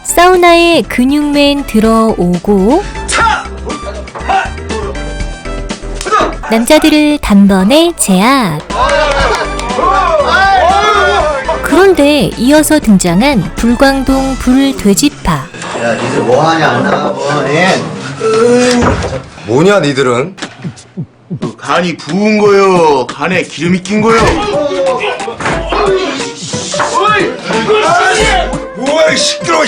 사우나에 근육맨 들어오고 남자들을 단번에 제압. 그런데 이어서 등장한 불광동 불돼지파. 야, 니들 뭐하냐, 안 나가고. 뭐냐 니들은? 간이 부은 거요. 간에 기름이 낀 거요. 뭐야 시끄러워.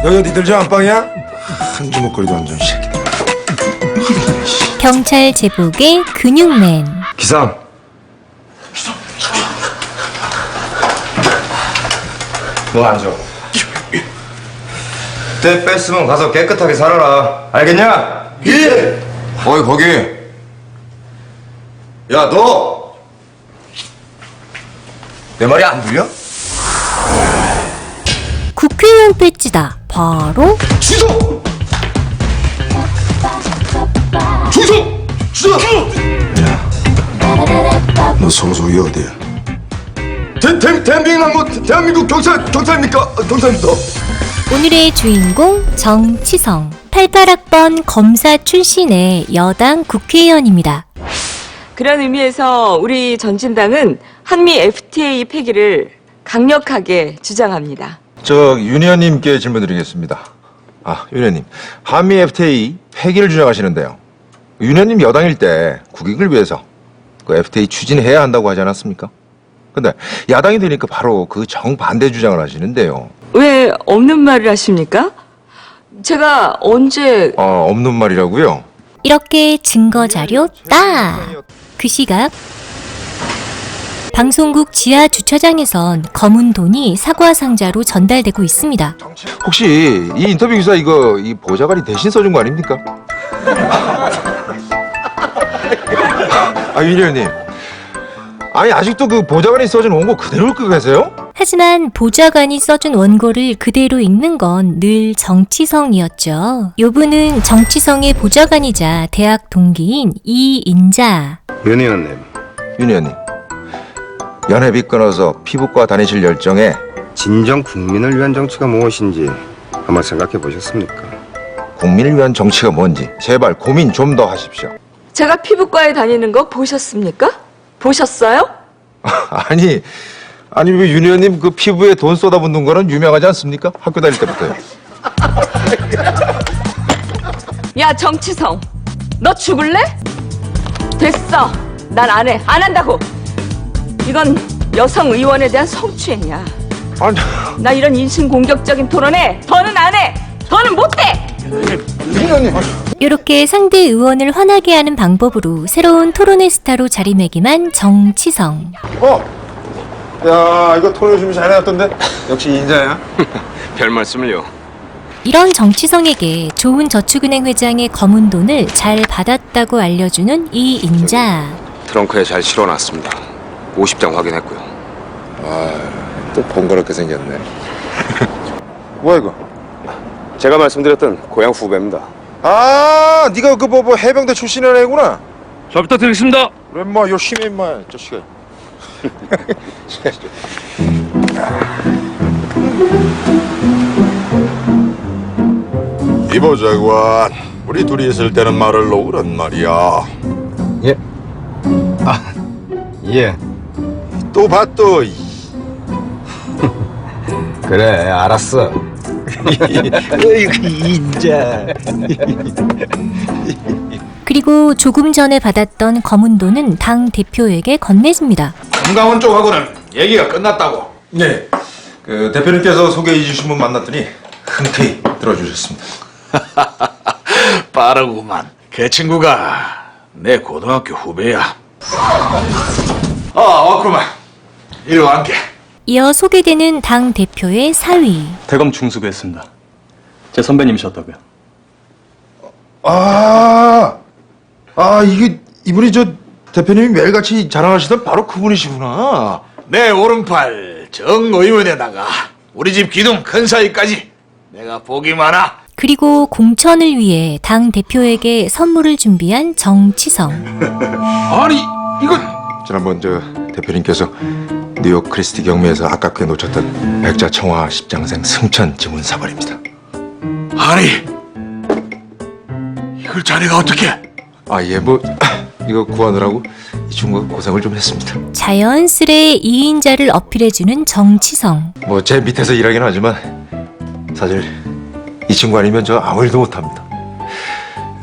여기 니들 저 안방이야? 한 주먹거리도 안 좋은 새끼. 경찰 제복의 근육맨. 기상. 너 앉아. 때 뺐으면 가서 깨끗하게 살아라. 알겠냐? 예. 어이 거기. 야 너. 내 말이 안 들려? 국회의원 배지다. 바로 주소. 주소. 주소. 너 소속이 어디야? 대한민국 경찰입니까? 경찰입니다. 오늘의 주인공 정치성. 88학번 검사 출신의 여당 국회의원입니다. 그런 의미에서 우리 전진당은 한미 FTA 폐기를 강력하게 주장합니다. 윤 의원님께 질문드리겠습니다. 윤 의원님, 한미 FTA 폐기를 주장하시는데요. 윤 의원님 여당일 때 국익을 위해서 그 FTA 추진해야 한다고 하지 않았습니까? 근데 야당이 되니까 바로 그 정반대 주장을 하시는데요. 왜 없는 말을 하십니까? 제가 언제... 없는 말이라고요? 이렇게 증거 자료 딱! 그 시각 방송국 지하 주차장에선 검은 돈이 사과 상자로 전달되고 있습니다. 혹시 이 인터뷰 기사 이거 이 보좌관이 대신 써준 거 아닙니까? 윤 의원님, 아니 아직도 그 보좌관이 써준 원고 그대로 읽고 계세요? 하지만 보좌관이 써준 원고를 그대로 읽는 건 늘 정치성이었죠. 요분은 정치성의 보좌관이자 대학 동기인 이인자. 윤 의원님. 윤 의원님, 연회비 끊어서 피부과 다니실 열정에 진정 국민을 위한 정치가 무엇인지 한번 생각해 보셨습니까? 국민을 위한 정치가 뭔지 제발 고민 좀 더 하십시오. 제가 피부과에 다니는 거 보셨습니까? 보셨어요? 아니 왜 윤 의원님 그 피부에 돈 쏟아붓는 거는 유명하지 않습니까? 학교 다닐 때부터요. 야 정치성, 너 죽을래? 됐어, 난 안 해. 안 한다고. 이건 여성 의원에 대한 성추행이야. 아니, 나 이런 인신공격적인 토론에 더는 안 해. 더는 못 해. 윤 의원님. 이렇게 상대 의원을 화나게 하는 방법으로 새로운 토론의 스타로 자리매김한 정치성. 야, 이거 토론 준비 잘해놨던데? 역시 인자야. 별 말씀을요. 이런 정치성에게 좋은저축은행 회장의 검은 돈을 잘 받았다고 알려주는 이인자. 트렁크에 잘 실어놨습니다. 50장 확인했고요. 또 번거롭게 생겼네. 뭐야 이거? 제가 말씀드렸던 고향 후배입니다. 네가 그 뭐 해병대 출신의 애구나. 잘 부탁드리겠습니다. 그래 인마 열심히 인마 자식아. 이 보좌관, 우리 둘이 있을 때는 말을 놓으란 말이야. 예. 예. 또 봐 또. 그래, 알았어. 인자. 그리고 조금 전에 받았던 검은 돈은 당 대표에게 건네줍니다. 김강원 쪽하고는 얘기가 끝났다고. 네. 그 대표님께서 소개해 주신 분 만났더니 흔쾌히 들어주셨습니다. 빠르구만. 그 친구가 내 고등학교 후배야. 왔구만. 이리 와 함께. 이어 소개되는 당 대표의 사위. 대검 중수부했습니다. 제 선배님이셨다고요. 이게 이분이 저 대표님이 매일같이 자랑하시던 바로 그분이시구나. 내 오른팔 정 의원에다가 우리 집 기둥 큰 사이까지 내가 복이 많아. 그리고 공천을 위해 당 대표에게 선물을 준비한 정치성. 아니 이건 지난번 저 대표님께서 뉴욕 크리스티 경매에서 아깝게 놓쳤던 백자청화 10장생 승천 지문 사발입니다. 아니, 이걸 자네가 어떻게? 이거 구하느라고 이 친구가 고생을 좀 했습니다. 자연스레 이인자를 어필해주는 정치성. 제 밑에서 일하긴 하지만 사실 이 친구 아니면 저 아무 일도 못합니다.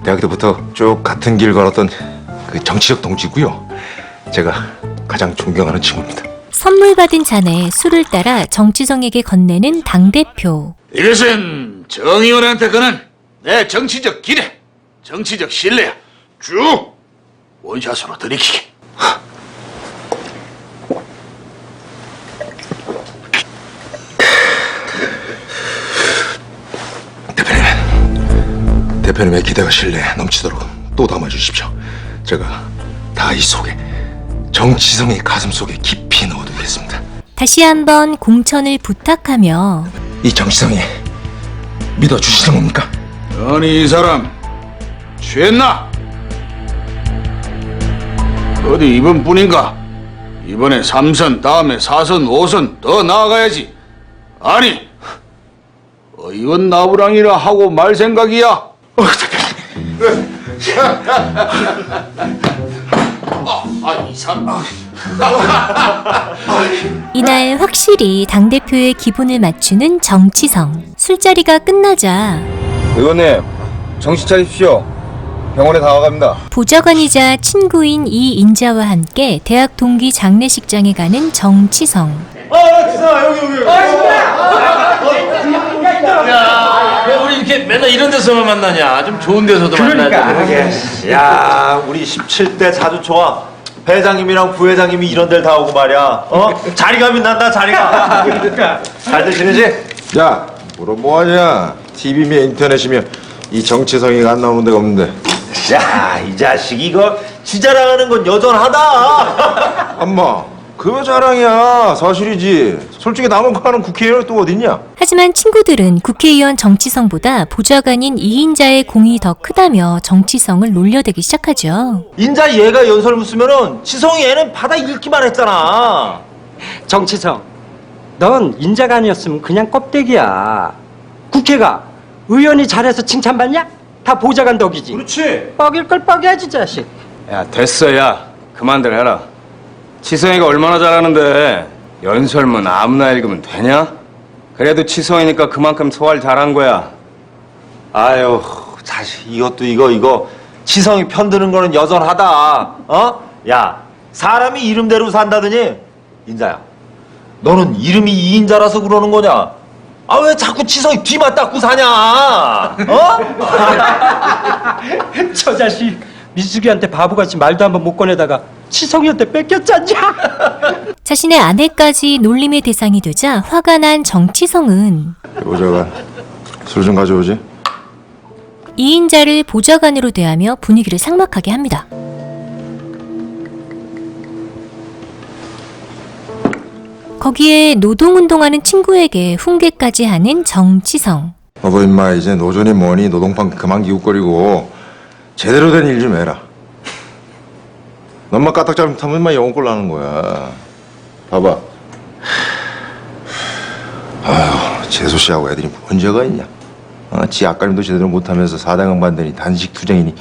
대학 때부터 쭉 같은 길 걸었던 그 정치적 동지고요. 제가 가장 존경하는 친구입니다. 선물 받은 잔에 술을 따라 정치성에게 건네는 당대표. 이것은 정 의원한테 거는 내 정치적 기대, 정치적 신뢰야. 쭉 원샷으로 들이키게. 대표님의 기대가 신뢰에 넘치도록 또 담아주십시오. 제가 다 이 속에 정치성의 가슴 속에 깊이 넣어두겠습니다. 다시 한번 공천을 부탁하며 이 정치성이 믿어주시는 겁니까? 아니, 이 사람 취했나? 어디 이번뿐인가? 이번에 3선, 다음에 4선, 5선 더 나아가야지. 아니, 의원 나부랑이라 하고 말 생각이야? 이 사람. 이날 확실히 당대표의 기분을 맞추는 정치성. 술자리가 끝나자 의원님, 정신 차리십시오. 병원에 다 와갑니다. 보좌관이자 친구인 이인자와 함께 대학 동기 장례식장에 가는 정치성. 왜 우리 이렇게 맨날 이런 데서만 만나냐? 좀 좋은 데서도 만나야 야, 우리 17대 자주초와 회장님이랑 부회장님이 이런 데를 다 오고 말이야. 자리감이 난다, 자리가. 잘들 지내지? 야, 뭐하냐? TV며 인터넷이며 이 정치성이가 안 나오는 데가 없는데. 야, 이 자식 이거 지자랑하는 건 여전하다. 엄마, 그거 자랑이야. 사실이지. 솔직히 남은 거 하는 국회의원이 또 어딨냐? 하지만 친구들은 국회의원 정치성보다 보좌관인 이인자의 공이 더 크다며 정치성을 놀려대기 시작하죠. 인자 얘가 연설 묻으면은 치성이 얘는 받아 읽기만 했잖아. 정치성, 넌 인자가 아니었으면 그냥 껍데기야. 국회가 의원이 잘해서 칭찬받냐? 다 보좌관 덕이지. 그렇지. 뻐길 걸 뻐겨야지, 자식. 야, 됐어, 야. 그만들 해라. 치성이가 얼마나 잘하는데 연설문 아무나 읽으면 되냐? 그래도 치성이니까 그만큼 소화를 잘한 거야. 아유, 자식 이것도 이거 치성이 편드는 거는 여전하다. 야, 사람이 이름대로 산다더니 인자야. 너는 이름이 이인자라서 그러는 거냐? 아, 왜 자꾸 치성이 뒤만 닦고 사냐? 저 자식 미숙이한테 바보같이 말도 한번 못 꺼내다가 치성이한테 뺏겼잖냐? 자신의 아내까지 놀림의 대상이 되자 화가 난 정치성은 보좌관, 술 좀 가져오지. 이인자를 보좌관으로 대하며 분위기를 삭막하게 합니다. 거기에 노동운동하는 친구에게 훈계까지 하는 정치성. 너도 임마 이제 노조니 뭐니 노동판 그만 기웃거리고 제대로 된 일 좀 해라. 너만 까딱 잘못하면 임마 영혼꼴 나는 거야. 봐봐. 아휴, 재수 씨하고 애들이 뭔 죄가 있냐? 지 아까림도 제대로 못하면서 사당은 반대니 단식 투쟁이니.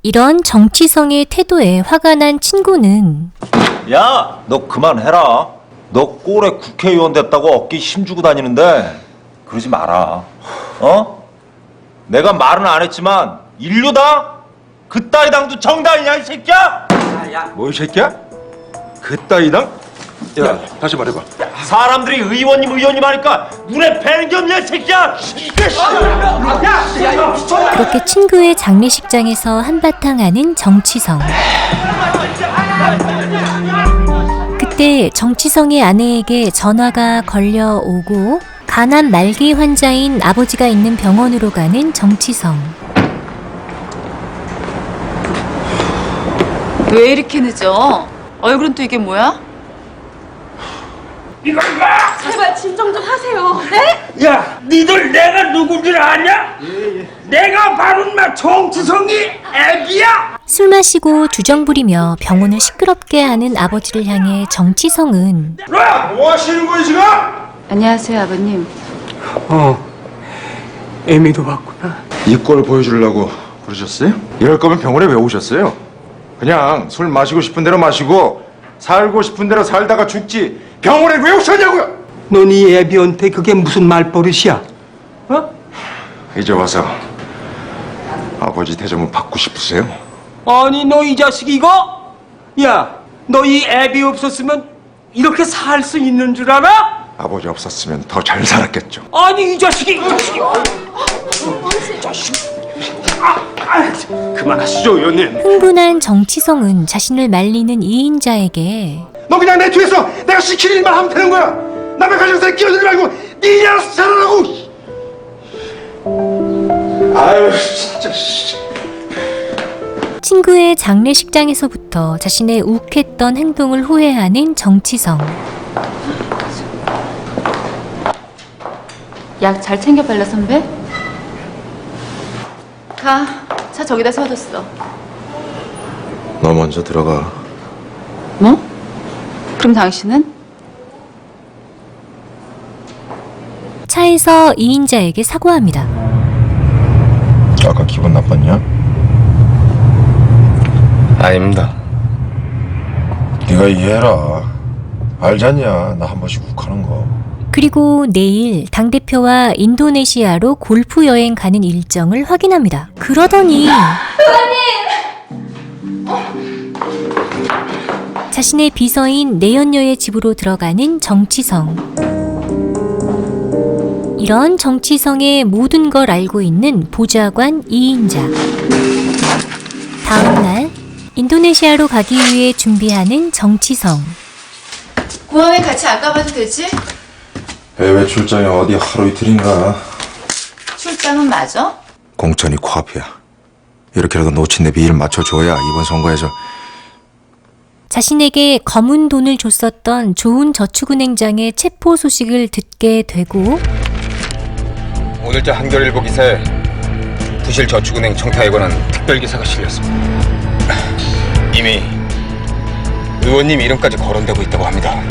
이런 정치성의 태도에 화가 난 친구는 야, 너 그만해라. 너 꼴에 국회의원 됐다고 어깨 힘주고 다니는데 그러지 마라. 내가 말은 안 했지만 인류당? 그따위 당도 정당이냐 이 새끼야? 뭐 이 새끼야? 그따위 당? 야, 다시 말해봐. 사람들이 의원님 하니까 눈에 뵈는 게 없냐 이 새끼야? 그렇게 친구의 장례식장에서 한바탕 하는 정치성. 그때 정치성의 아내에게 전화가 걸려오고 간암 말기 환자인 아버지가 있는 병원으로 가는 정치성. 왜 이렇게 늦어? 얼굴은 또 이게 뭐야? 제발 진정 좀 하세요. 네? 야, 니들 내가 누군 줄 아냐? 내가 바로 막 정치성이 애비야. 술 마시고 주정 부리며 병원을 시끄럽게 하는 아버지를 향해 정치성은 로야, 뭐 하시는 거야 지금? 안녕하세요, 아버님. 애미도 봤구나. 이 꼴 보여주려고 그러셨어요? 이럴 거면 병원에 왜 오셨어요? 그냥 술 마시고 싶은 대로 마시고 살고 싶은 대로 살다가 죽지 병원에 왜 오셨냐고요? 너네 애비한테 그게 무슨 말버릇이야? 어? 이제 와서 아버지 대접은 받고 싶으세요? 아니 너 이 자식 이거? 야, 너 이 애비 없었으면 이렇게 살 수 있는 줄 알아? 아버지 없었으면 더 잘 살았겠죠. 아니 이 자식이 그만하시죠, 의원님. 흥분한 정치성은 자신을 말리는 이인자에게 너 그냥 내 뒤에서 내가 시키는 일만 하면 되는 거야. 남의 가정사에 끼어들지 말고 네 일 알아서 잘하라고. 아유 진짜. 친구의 장례식장에서부터 자신의 욱했던 행동을 후회하는 정치성. 약 잘 챙겨 발라, 선배? 가. 차 저기다 세워뒀어. 너 먼저 들어가. 뭐? 그럼 당신은? 차에서 이인자에게 사과합니다. 아까 기분 나빴냐? 아닙니다. 네가 이해해라. 알잖냐, 나 한 번씩 욱하는 거. 그리고 내일 당대표와 인도네시아로 골프 여행 가는 일정을 확인합니다. 그러더니 자신의 비서인 내연녀의 집으로 들어가는 정치성. 이런 정치성의 모든 걸 알고 있는 보좌관 이인자. 다음날 인도네시아로 가기 위해 준비하는 정치성. 공항에 같이 안 가봐도 되지? 해외 출장이 어디 하루 이틀인가? 출장은 맞아? 공천이 코앞이야. 이렇게라도 놓친 내 비위를 맞춰줘야 이번 선거에서. 자신에게 검은 돈을 줬었던 좋은 저축은행장의 체포 소식을 듣게 되고 오늘자 한겨레일보 기사에 부실저축은행 청탁에 관한 특별기사가 실렸습니다. 이미 의원님 이름까지 거론되고 있다고 합니다.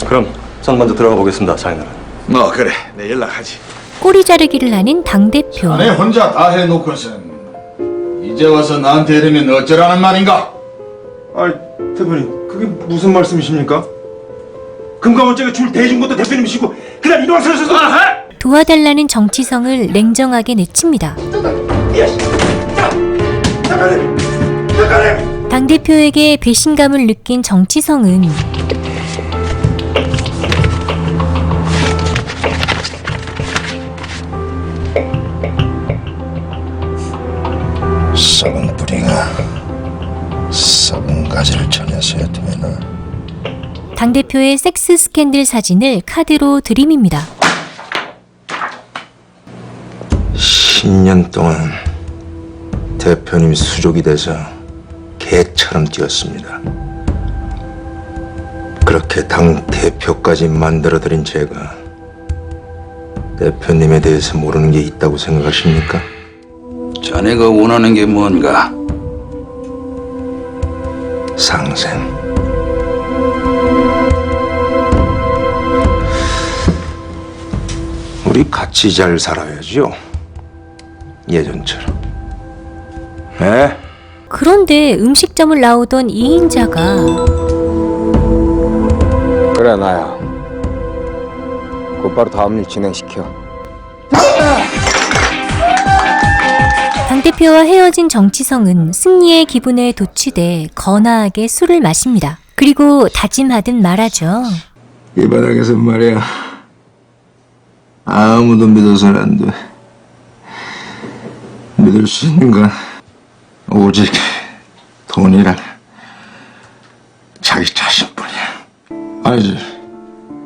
그럼 전 먼저 들어가 보겠습니다, 장인어른. 그래. 내 연락하지. 꼬리 자르기를 하는 당대표. 자네 혼자 다 해놓고선 이제 와서 나한테 이러면 어쩌라는 말인가? 아, 대표님, 그게 무슨 말씀이십니까? 금감원장에 줄 대준 것도 대표님이시고 그다음 이동학사에서도 도와달라는 정치성을 냉정하게 내칩니다. 당대표에게 배신감을 느낀 정치성은 썩은 뿌리가 썩은 가지를 전해서야 되면은 당대표의 섹스 스캔들 사진을 카드로 들이밉니다. 10년 동안 대표님 수족이 돼서 개처럼 뛰었습니다. 그렇게 당 대표까지 만들어드린 제가 대표님에 대해서 모르는 게 있다고 생각하십니까? 자네가 원하는 게 뭔가? 상생. 우리 같이 잘 살아야죠. 예전처럼. 네? 그런데 음식점을 나오던 이인자가 그래 나야. 곧바로 다음 일 진행시켜. 당대표와 헤어진 정치성은 승리의 기분에 도취돼 거나하게 술을 마십니다. 그리고 다짐하듯 말하죠. 이 바닥에서 말이야 아무도 믿어서는 안 돼. 믿을 수 있는 건 오직 돈이랑 자기 자신뿐이야. 아니지.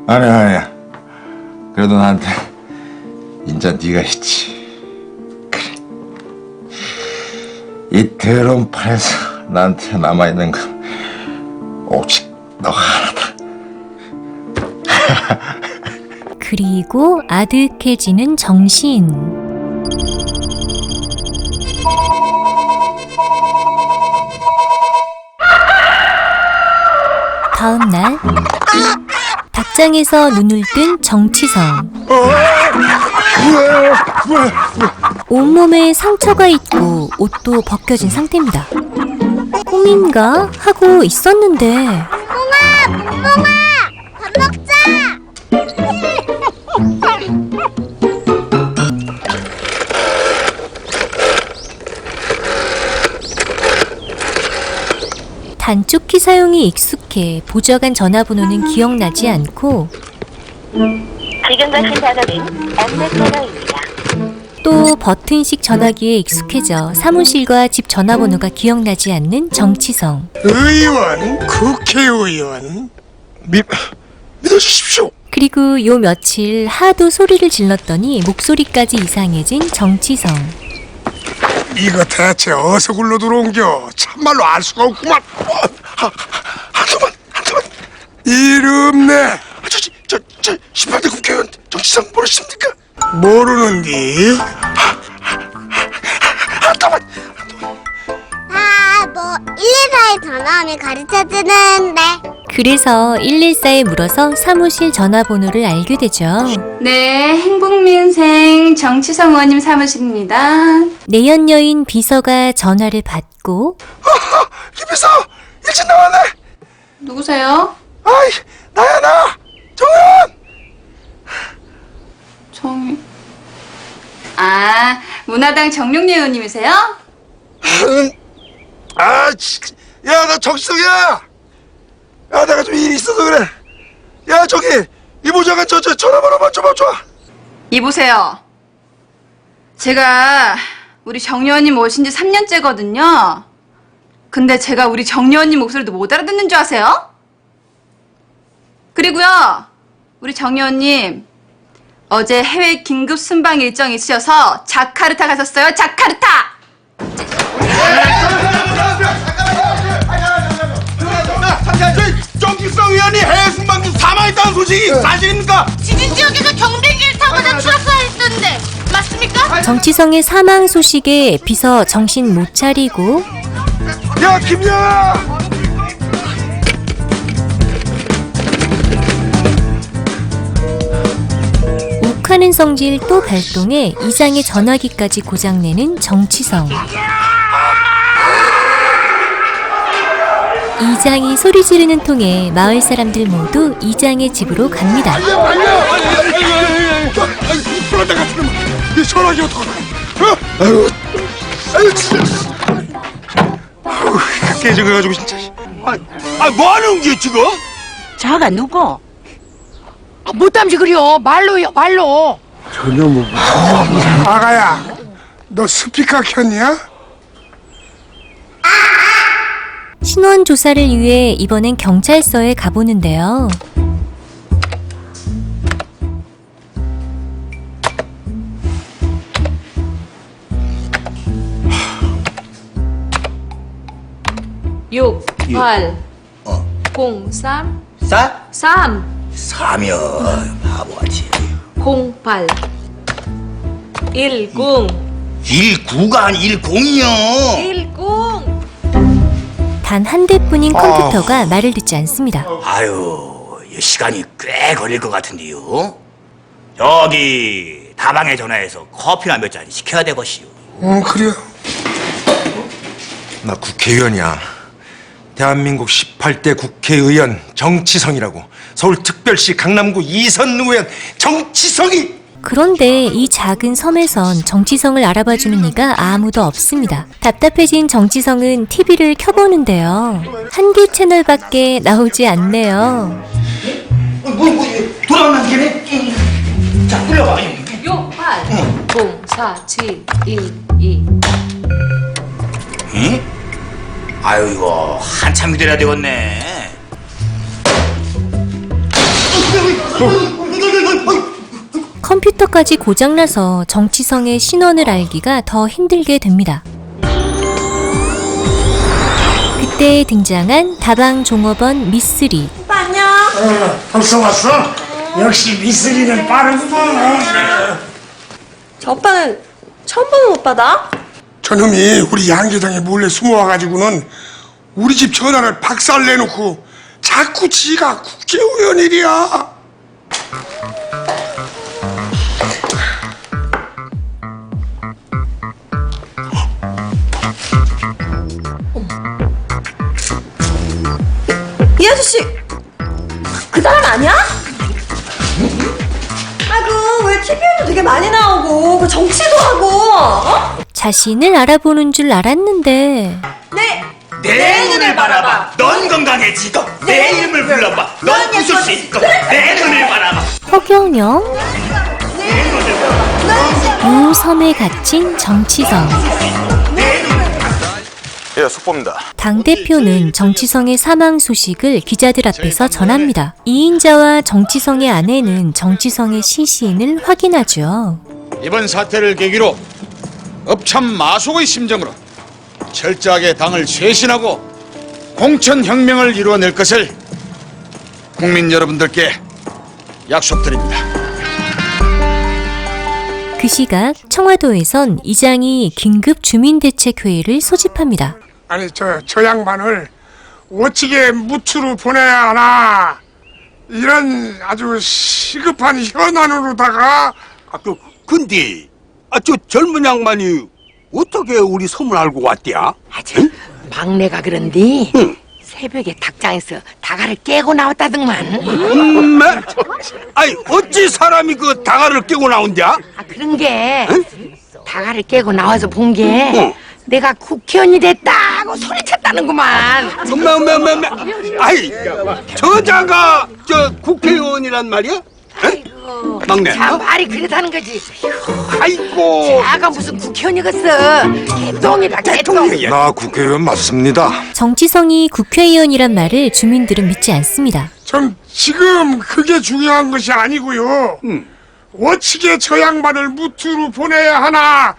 아니야. 그래도 나한테 인자 네가 있지. 그래. 이 더러운 판에서 나한테 남아있는 건 오직 너 그리고 아득해지는 정신. 다음 날 닭장에서 눈을 뜬 정치성. 온몸에 상처가 있고 옷도 벗겨진 상태입니다. 꿈인가 하고 있었는데 밥 먹자! 단축키 사용이 익숙해 보좌관 전화번호는 기억나지 않고 지금 가신 번호는 안내 번호입니다. 또 버튼식 전화기에 익숙해져 사무실과 집 전화번호가 기억나지 않는 정치성. 의원, 국회의원 믿어주십시오. 그리고 요 며칠 하도 소리를 질렀더니 목소리까지 이상해진 정치성. 이거 대체 어디서 굴러 들어온겨? 참말로 알 수가 없구만. 한동안 이름네. 저 18대 국회의원 정치성 모르십니까? 모르는디. 한동안. 뭐 114에 전화하면 가르쳐주는데. 그래서 114에 물어서 사무실 전화번호를 알게 되죠. 네, 행복민생 정치성 의원님 사무실입니다. 내연녀인 비서가 전화를 받고 김비서 일찍 나왔네. 누구세요? 아이 나야 나 정의원. 문화당 정룡래 의원님이세요? 야, 나 정치성이야. 야, 내가 좀 일이 있어서 그래. 야, 저기 이 보좌관 저 전화번호만 좀 줘. 이보세요. 제가 우리 정 의원님 오신 지 3년째거든요. 근데 제가 우리 정 의원님 목소리도 못 알아듣는 줄 아세요? 그리고요, 우리 정 의원님 어제 해외 긴급 순방 일정이 있으셔서 자카르타 가셨어요. 자카르타! 정치성 의원이 해외 순방 중 사망했다는 소식이 사실입니까? 지진 지역에서 경비기를 타고자 추락하였던데 맞습니까? 정치성의 사망 소식에 비서 정신 못 차리고 야, 김영아! 욱하는 성질 또 발동해 이장의 전화기까지 고장내는 정치성. 이장이 소리 지르는 통에 마을 사람들 모두 이장의 집으로 갑니다. 불안다 같은 놈! 이 전화기 어떡하나? 아유, 깨져가지고 진짜. 뭐 하는 게 지금? 자가 누구? 못 담지 그려. 말로요, 말로. 전혀 뭐. 아가야, 너 스피커 켰냐? 신원 조사를 위해 이번엔 경찰서에 가보는데요. 육, 8, 0, 3, 3이요, 바보같이. 08, 10, 19가 아니 10이요. 10. 단 한 대뿐인 컴퓨터가 말을 듣지 않습니다. 아유, 시간이 꽤 걸릴 것 같은데요. 저기 다방에 전화해서 커피나 몇 잔 시켜야 되겠시요. 그래요. 나 국회의원이야. 대한민국 18대 국회의원 정치성이라고. 서울특별시 강남구 2선 의원 정치성이. 그런데 이 작은 섬에선 정치성을 알아봐주는 이가 아무도 없습니다. 답답해진 정치성은 TV를 켜보는데요. 한 개 채널밖에 나오지 않네요. 돌아오는 김에 자 불러봐. 6, 8, 0, 4, 7, 1, 2. 응? 아유 이거 한참 기다려야 되겠네. 컴퓨터까지 고장나서 정치성의 신원을 알기가 더 힘들게 됩니다. 그때 등장한 다방 종업원 미쓰리. 벌써 왔어? 역시 미쓰리는 빠르구만. 저 오빠는 처음 보는 오빠다? 저놈이 우리 양 계장에 몰래 숨어와가지고는 우리 집 전화를 박살내놓고 자꾸 지가 국회의원 일이야. 이 아저씨 그 사람 아니야? 아이고 왜 TV에도 되게 많이 나오고 그 정치도 하고 어? 자신을 알아보는 줄 알았는데 내 눈을 바라봐. 넌 건강해지고 내 이름을 불러봐. 넌 웃을 수 있고 내 눈을 바라봐. 허경영? 요 섬에 갇힌 정치성. 예, 속보입니다. 당대표는 정치성의 사망 소식을 기자들 앞에서 전합니다. 이인자와 정치성의 아내는 정치성의 시신을 확인하죠. 이번 사태를 계기로 업참 마속의 심정으로 철저하게 당을 쇄신하고 공천혁명을 이루어낼 것을 국민 여러분들께 약속드립니다. 그 시각 청와도에선 이장이 긴급 주민대책회의를 소집합니다. 아니 저 양반을 어찌게 무추로 보내야 하나. 이런 아주 시급한 현안으로다가. 근데 저 젊은 양반이 어떻게 우리 섬을 알고 왔대야? 막내가 그런디 새벽에 닭장에서 다가를 깨고 나왔다더만. 아니 어찌 사람이 그 다가를 깨고 나온대야? 그런 게 다가를 깨고 나와서 본 게 내가 국회의원이 됐다고 소리쳤다는구만. 아이 저자가 저 국회의원이란 말이야? 막내. 자 말이 그렇다는 거지. 아이고. 자가 무슨 국회의원이겠어. 개똥이다 개똥. 나 국회의원 맞습니다. 정치성이 국회의원이란 말을 주민들은 믿지 않습니다. 전 지금 그게 중요한 것이 아니고요. 어찌게 저 양반을 무투로 보내야 하나.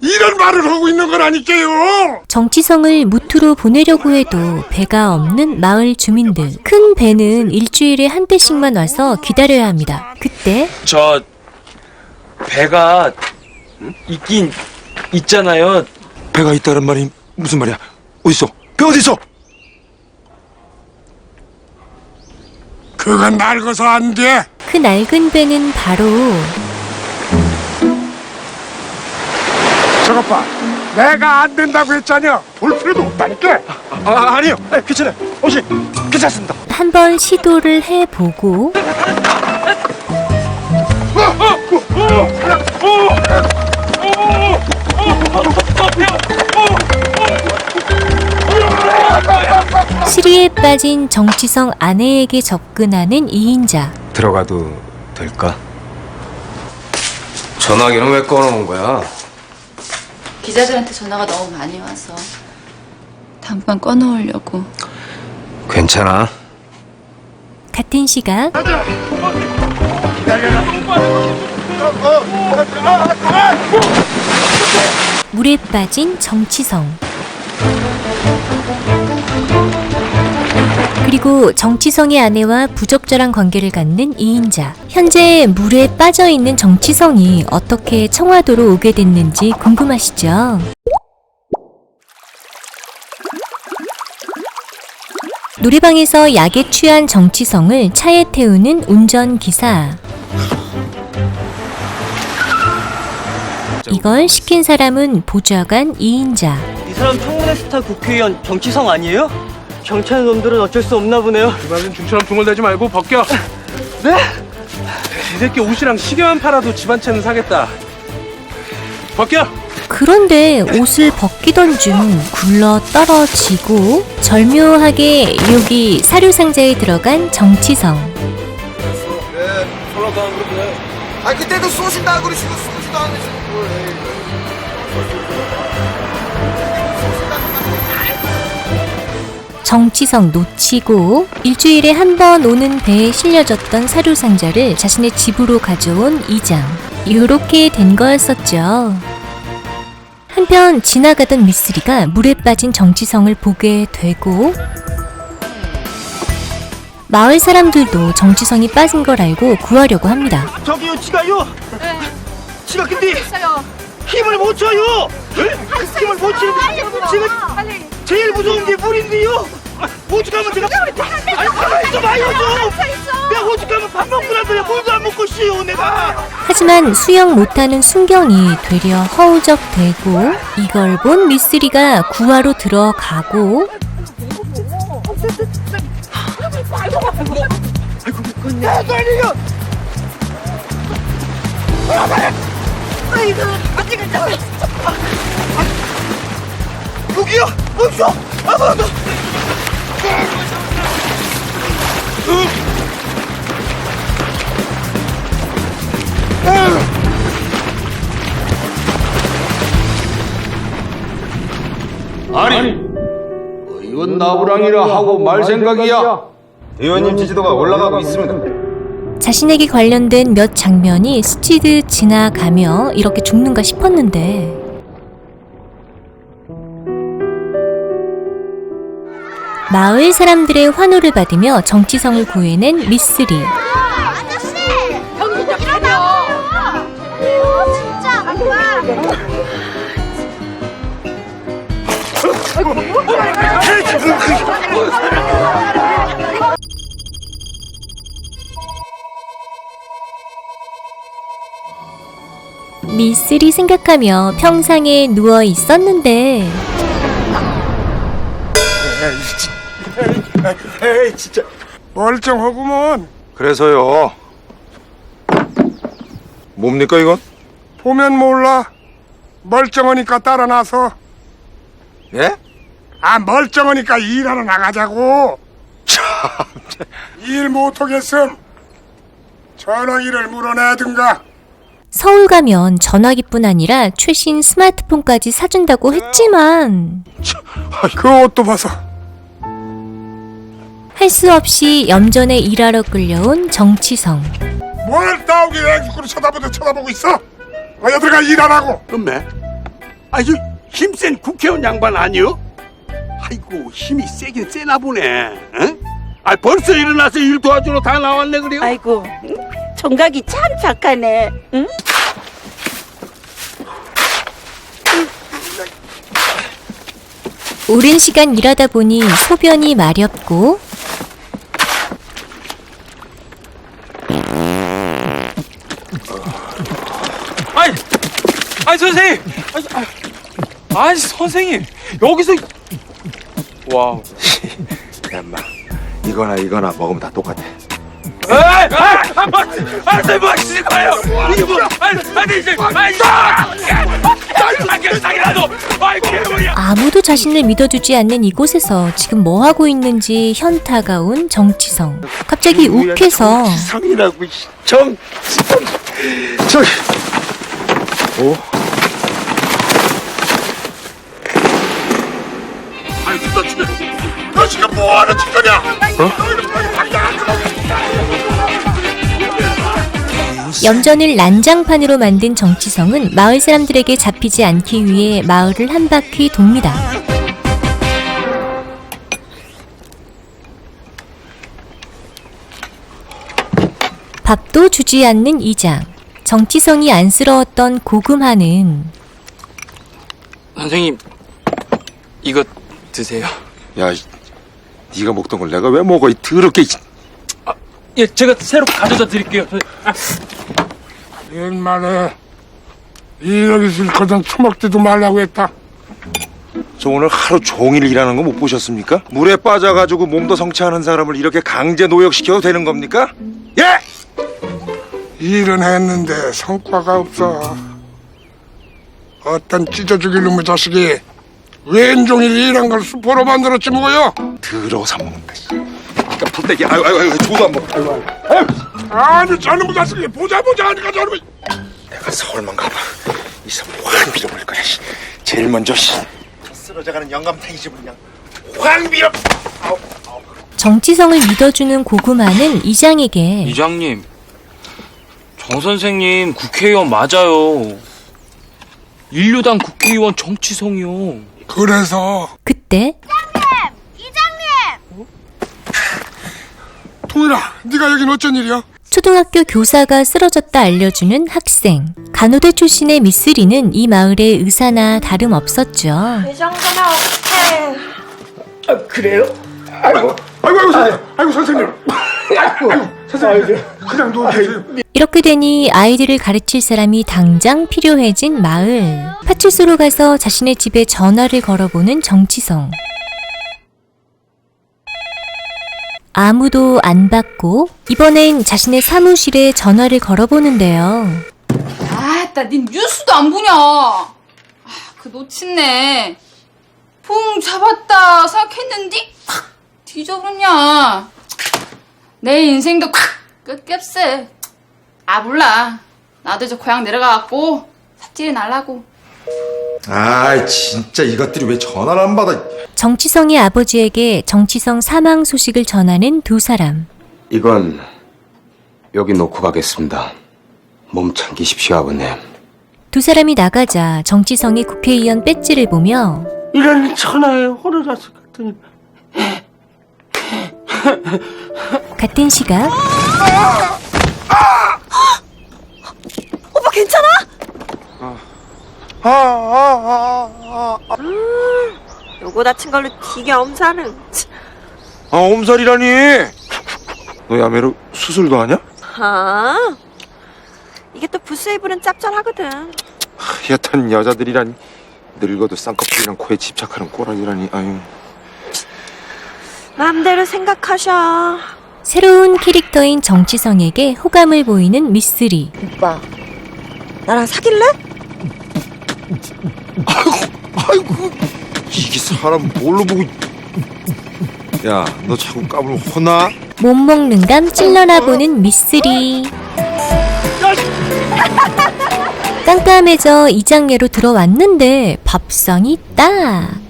이런 말을 하고 있는 거라니까요. 정치성을 무투로 보내려고 해도 배가 없는 마을 주민들. 큰 배는 일주일에 한 대씩만 와서 기다려야 합니다. 그때 저 배가 있긴 있잖아요. 배가 있다는 말이 무슨 말이야? 어딨어? 배 어딨어? 그건 낡아서 안 돼. 그 낡은 배는 바로 저것 봐. 내가 안 된다고 했잖여. 볼 필요도 없다니까. 아니요. 괜찮아요. 혹시 괜찮습니다. 한번 시도를 해보고 시리에 빠진 정치성 아내에게 접근하는 이인자. 들어가도 될까? 전화기는 왜 꺼놓은 거야? 기자들한테 전화가 너무 많이 와서 당분간 꺼놓으려고. 괜찮아. 같은 시각 물에 빠진 정치성. 그리고 정치성의 아내와 부적절한 관계를 갖는 이인자. 현재 물에 빠져있는 정치성이 어떻게 청와도로 오게 됐는지 궁금하시죠? 노래방에서 약에 취한 정치성을 차에 태우는 운전기사. 이걸 시킨 사람은 보좌관 이인자. 이 사람 청문회 스타 국회의원 정치성 아니에요? 경찰 놈들은 어쩔 수 없나 보네요. 그만은 중처럼 중얼대지 말고 벗겨. 네? 이 새끼 옷이랑 시계만 팔아도 집안 채는 사겠다. 벗겨. 그런데 옷을 벗기던 중 굴러 떨어지고 절묘하게 여기 사료상자에 들어간 정치성. 아 그때도 쏘신다고 그러시고 쏘지도 않으시고. 정치성 놓치고 일주일에 한 번 오는 배에 실려졌던 사료상자를 자신의 집으로 가져온 이장. 요렇게 된 거였었죠. 한편 지나가던 미쓰리가 물에 빠진 정치성을 보게 되고 마을 사람들도 정치성이 빠진 걸 알고 구하려고 합니다. 저기요, 지가요. 지가 근데 힘을 못 줘요. 힘을 못 치는데 지금 제일 무서운 게 물인데요. 오죽하면 제가 아니 가만히 있어봐요 좀. 내가 오죽하면 밥 먹고 나더니 물도 안 먹고 쉬요 내가. 하지만 수영 못하는 순경이 되려 허우적대고 이걸 본 미쓰리가 구하러 들어가고 여기요, 없어. 아무도. 아니, 이건 나부랑이라 하고 말 생각이야. 의원님 지지도가 올라가고 있습니다. 자신에게 관련된 몇 장면이 스치듯 지나가며 이렇게 죽는가 싶었는데 마을 사람들의 환호를 받으며 정치성을 구해낸 미쓰리. 아저씨! 정신 좀 차려! 진짜 안 봐! 미쓰리 생각하며 평상에 누워 있었는데 에이 진짜. 멀쩡하구먼. 그래서요. 뭡니까 이건? 보면 몰라. 멀쩡하니까 따라 나서. 예? 아, 멀쩡하니까 일하러 나가자고. 일 못하겠음 전화기를 물어내든가. 서울 가면 전화기뿐 아니라 최신 스마트폰까지 사준다고 했지만 그 옷도 봐서 할 수 없이 염전에 일하러 끌려온 정치성. 뭘 따오기 애기꾸로 쳐다보고 있어. 어여 들어가 일하라고. 엄매, 아주 힘센 국회의원 양반 아니요? 아이고, 힘이 세긴 세나 보네. 응? 아, 벌써 일어나서 일 도와주러 다 나왔네 그래요? 아이고, 총각이 참 착하네. 응? 오랜 시간 일하다 보니 소변이 마렵고 아니 선생님! 아니 선생님! 여기서 와우. 야, 인마. 이거나 먹으면 다 똑같아. 선생님 뭐 하시는 거예요? 이게 뭐? 아니 이제 아무도 자신을 믿어주지 않는 이곳에서 지금 뭐 하고 있는지 현타가 온 정치성. 갑자기 욱해서 성이라고 정. 저기. 오? 너 지금 뭐하는 짓거냐? 염전을 난장판으로 만든 정치성은 마을 사람들에게 잡히지 않기 위해 마을을 한 바퀴 돕니다. 밥도 주지 않는 이장. 정치성이 안쓰러웠던 고금하는 선생님 이거 드세요. 야, 네가 먹던 걸 내가 왜 먹어? 이 더럽게. 예, 제가 새로 가져다 드릴게요. 옛말에 이러기 싫거든 처먹지도 말라고 했다. 저 오늘 하루 종일 일하는 거 못 보셨습니까? 물에 빠져가지고 몸도 성취하는 사람을 이렇게 강제 노역시켜도 되는 겁니까? 예! 일은 했는데 성과가 없어. 어떤 찢어죽일 놈의 자식이 왼종일 일한 걸 수포로 만들었지 뭐요. 더러워서 안 먹는다. 그러니까 풀떼기. 아유, 저도 안 먹어. 아니 저놈의 자식이 보자 하니까 저놈이. 내가 서울만 가봐. 이 사람 확 밀어버릴 거야. 제일 먼저 쓰러져가는 영감탱이 집은 그냥 확 밀어. 정치성을 믿어주는 고금하는 이장에게 이장님, 정 선생님 국회의원 맞아요. 인류당 국회의원 정치성이요. 그래서 그때 동일아, 네가 여긴 어쩐 일이야? 초등학교 교사가 쓰러졌다 알려주는 학생. 간호대 출신의 미쓰리는 이 마을의 의사나 다름없었죠. 이 정도면 어떡해. 아, 그래요? 아이고 선생님. 아이고 선생님. 아이고 선생님. 그냥 누워계세요. 이렇게 되니 아이들을 가르칠 사람이 당장 필요해진 마을. 파출소로 가서 자신의 집에 전화를 걸어보는 정치성. 아무도 안 받고 이번엔 자신의 사무실에 전화를 걸어보는데요. 아따, 닌 뉴스도 안 보냐? 그 놓친네. 붕 잡았다 생각했는디 탁 뒤져버렸냐. 내 인생도 끝겹세. 몰라. 나도 이제 고향 내려가갖고 삽질이 날라고. 아, 진짜 이것들이 왜 전화를 안 받아? 정치성의 아버지에게 정치성 사망 소식을 전하는 두 사람. 이건 여기 놓고 가겠습니다. 몸 챙기십시오, 아버님. 두 사람이 나가자 정치성이 국회의원 배지를 보며 이런 천하의 호로라스 같은. 같은 시각 오빠 괜찮아? 요거 다친 걸로 되게 엄살은. 엄살이라니. 너 야매로 수술도 하냐? 이게 또 부스에 부른 짭짤하거든. 여탄 여자들이라니. 늙어도 쌍꺼풀이랑 코에 집착하는 꼬라지라니. 아유. 마음대로 생각하셔. 새로운 캐릭터인 정치성에게 호감을 보이는 미쓰리. 오빠, 나랑 사귈래? 아이고, 이게 사람 뭘로 보고. 야, 너 자꾸 까불면 혼나? 못 먹는 감 찔러나 보는 미쓰리. 깜깜해져 이장내로 들어왔는데 밥상이 딱.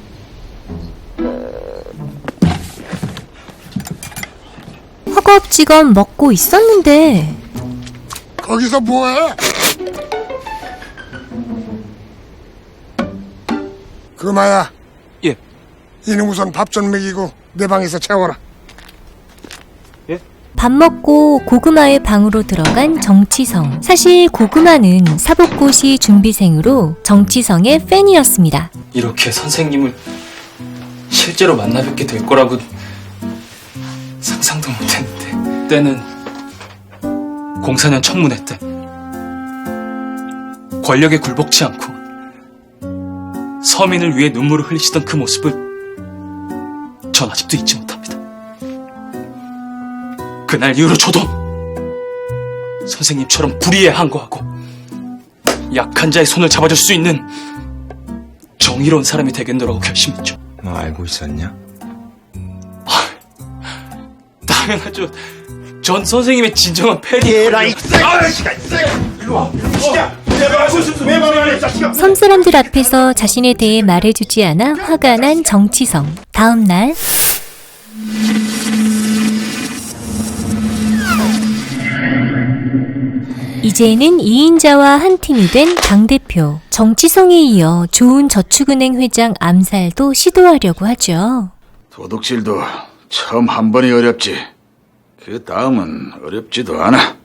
허겁지겁 먹고 있었는데 거기서 뭐해? 금아야. 예. 이놈 우선 밥 좀 먹이고 내 방에서 채워라. 밥 먹고 고구마의 방으로 들어간 정치성. 사실 고구마는 사복고시 준비생으로 정치성의 팬이었습니다. 이렇게 선생님을 실제로 만나 뵙게 될 거라고 상상도 못했는데, 때는 04년 청문회 때 권력에 굴복치 않고 서민을 위해 눈물을 흘리시던 그 모습을 전 아직도 잊지 못합니다. 그날 이후로 저도 선생님처럼 불의에 항거하고 약한 자의 손을 잡아줄 수 있는 정의로운 사람이 되겠노라고 결심했죠. 너 알고 있었냐? 당연하죠. 전 선생님의 진정한 팬이에요. 섬사람들 앞에서 자신에 대해 말해주지 않아 화가 난 정치성. 다음 날 이제는 2인자와 한 팀이 된 당대표. 정치성에 이어 좋은저축은행 회장 암살도 시도하려고 하죠. 도둑질도 처음 한 번이 어렵지. 그 다음은 어렵지도 않아.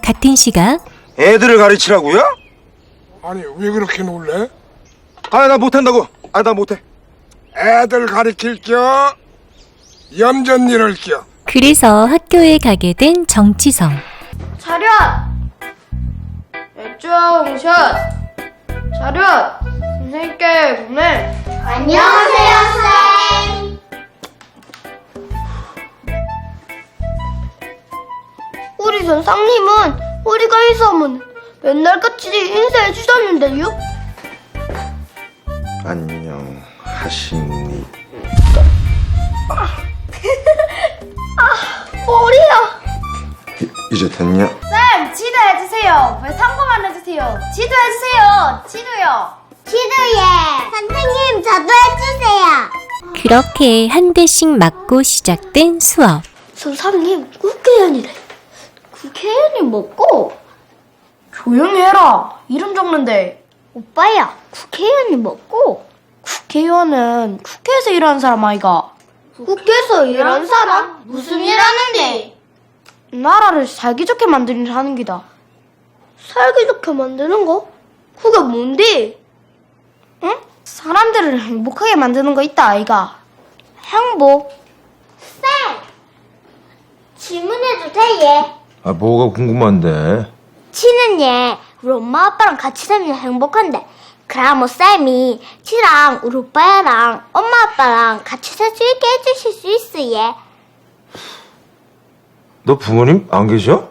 같은 시각 애들을 가르치라고요? 아니 왜 그렇게 놀래? 나 못한다고. 나 못해. 애들 가리킬 겨 염전일을 겨. 그래서 학교에 가게 된 정치성. 차렷! 애초옹샷! 차렷! 선생님께 보내. 안녕하세요, 선생님. 우리 선생님은 우리가 있으면 맨날 같이 인사해 주셨는데요? 안녕하십니까? 머리야. 이제 됐냐? 쌤, 지도해주세요. 왜 상고만 해주세요. 지도해주세요. 지도요. 지도예. 선생님, 저도 해주세요. 그렇게 한 대씩 맞고 시작된 수업. 선생님, 국회의원이래. 국회의원이 뭐고? 조용히 해라. 이름 적는데. 오빠야, 국회의원이 뭐고? 국회의원은 국회에서 일하는 사람 아이가. 국회에서 일하는 사람? 무슨 일 하는데? 나라를 살기 좋게 만드는 일 하는 기다. 살기 좋게 만드는 거? 그게 뭔데? 응? 사람들을 행복하게 만드는 거 있다, 아이가. 행복? 쌤! 질문해도 돼, 얘? 아, 뭐가 궁금한데? 치는 얘 우리 엄마 아빠랑 같이 살면 행복한데, 그럼 뭐 쌤이 치랑 우리 오빠랑 엄마 아빠랑 같이 살 수 있게 해주실 수 있어, 얘? 너 부모님 안 계셔?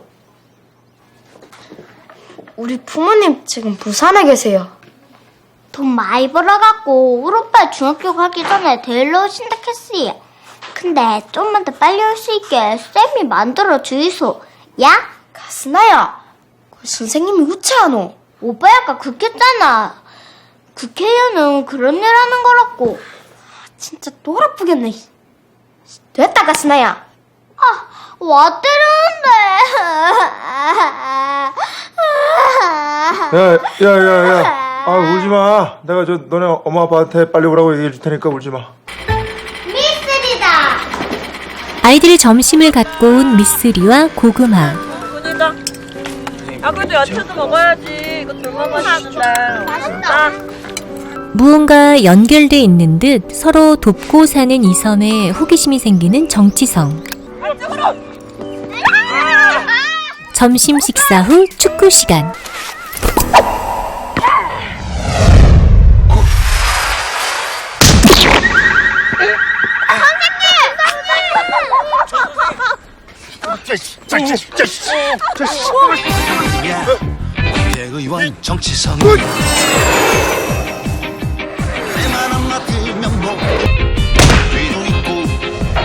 우리 부모님 지금 부산에 계세요. 돈 많이 벌어갖고 우리 오빠 중학교 가기 전에 데리러 오신다 했어요. 근데 좀만 더 빨리 올 수 있게 쌤이 만들어 주이소. 야? 가스나야, 그 선생님이 우체하노. 오빠 아까 국회잖아. 국회의원은 그런 일 하는 거라고. 진짜 돌아프겠네. 됐다, 가스나야. 와 때리는데. 야. 아, 울지 마. 내가 너네 엄마 아빠한테 빨리 오라고 얘기해 줄 테니까 울지 마. 미쓰리다. 아이들이 점심을 갖고 온 미쓰리와 고구마. 돈이다. 아, 그래도 야채도 먹어야지. 이거 둘만 맛있는데. 맛있다. 무언가 연결돼 있는 듯 서로 돕고 사는 이 섬에 호기심이 생기는 정치성. 점심 식사 후 축구 시간. 대의원 정치성.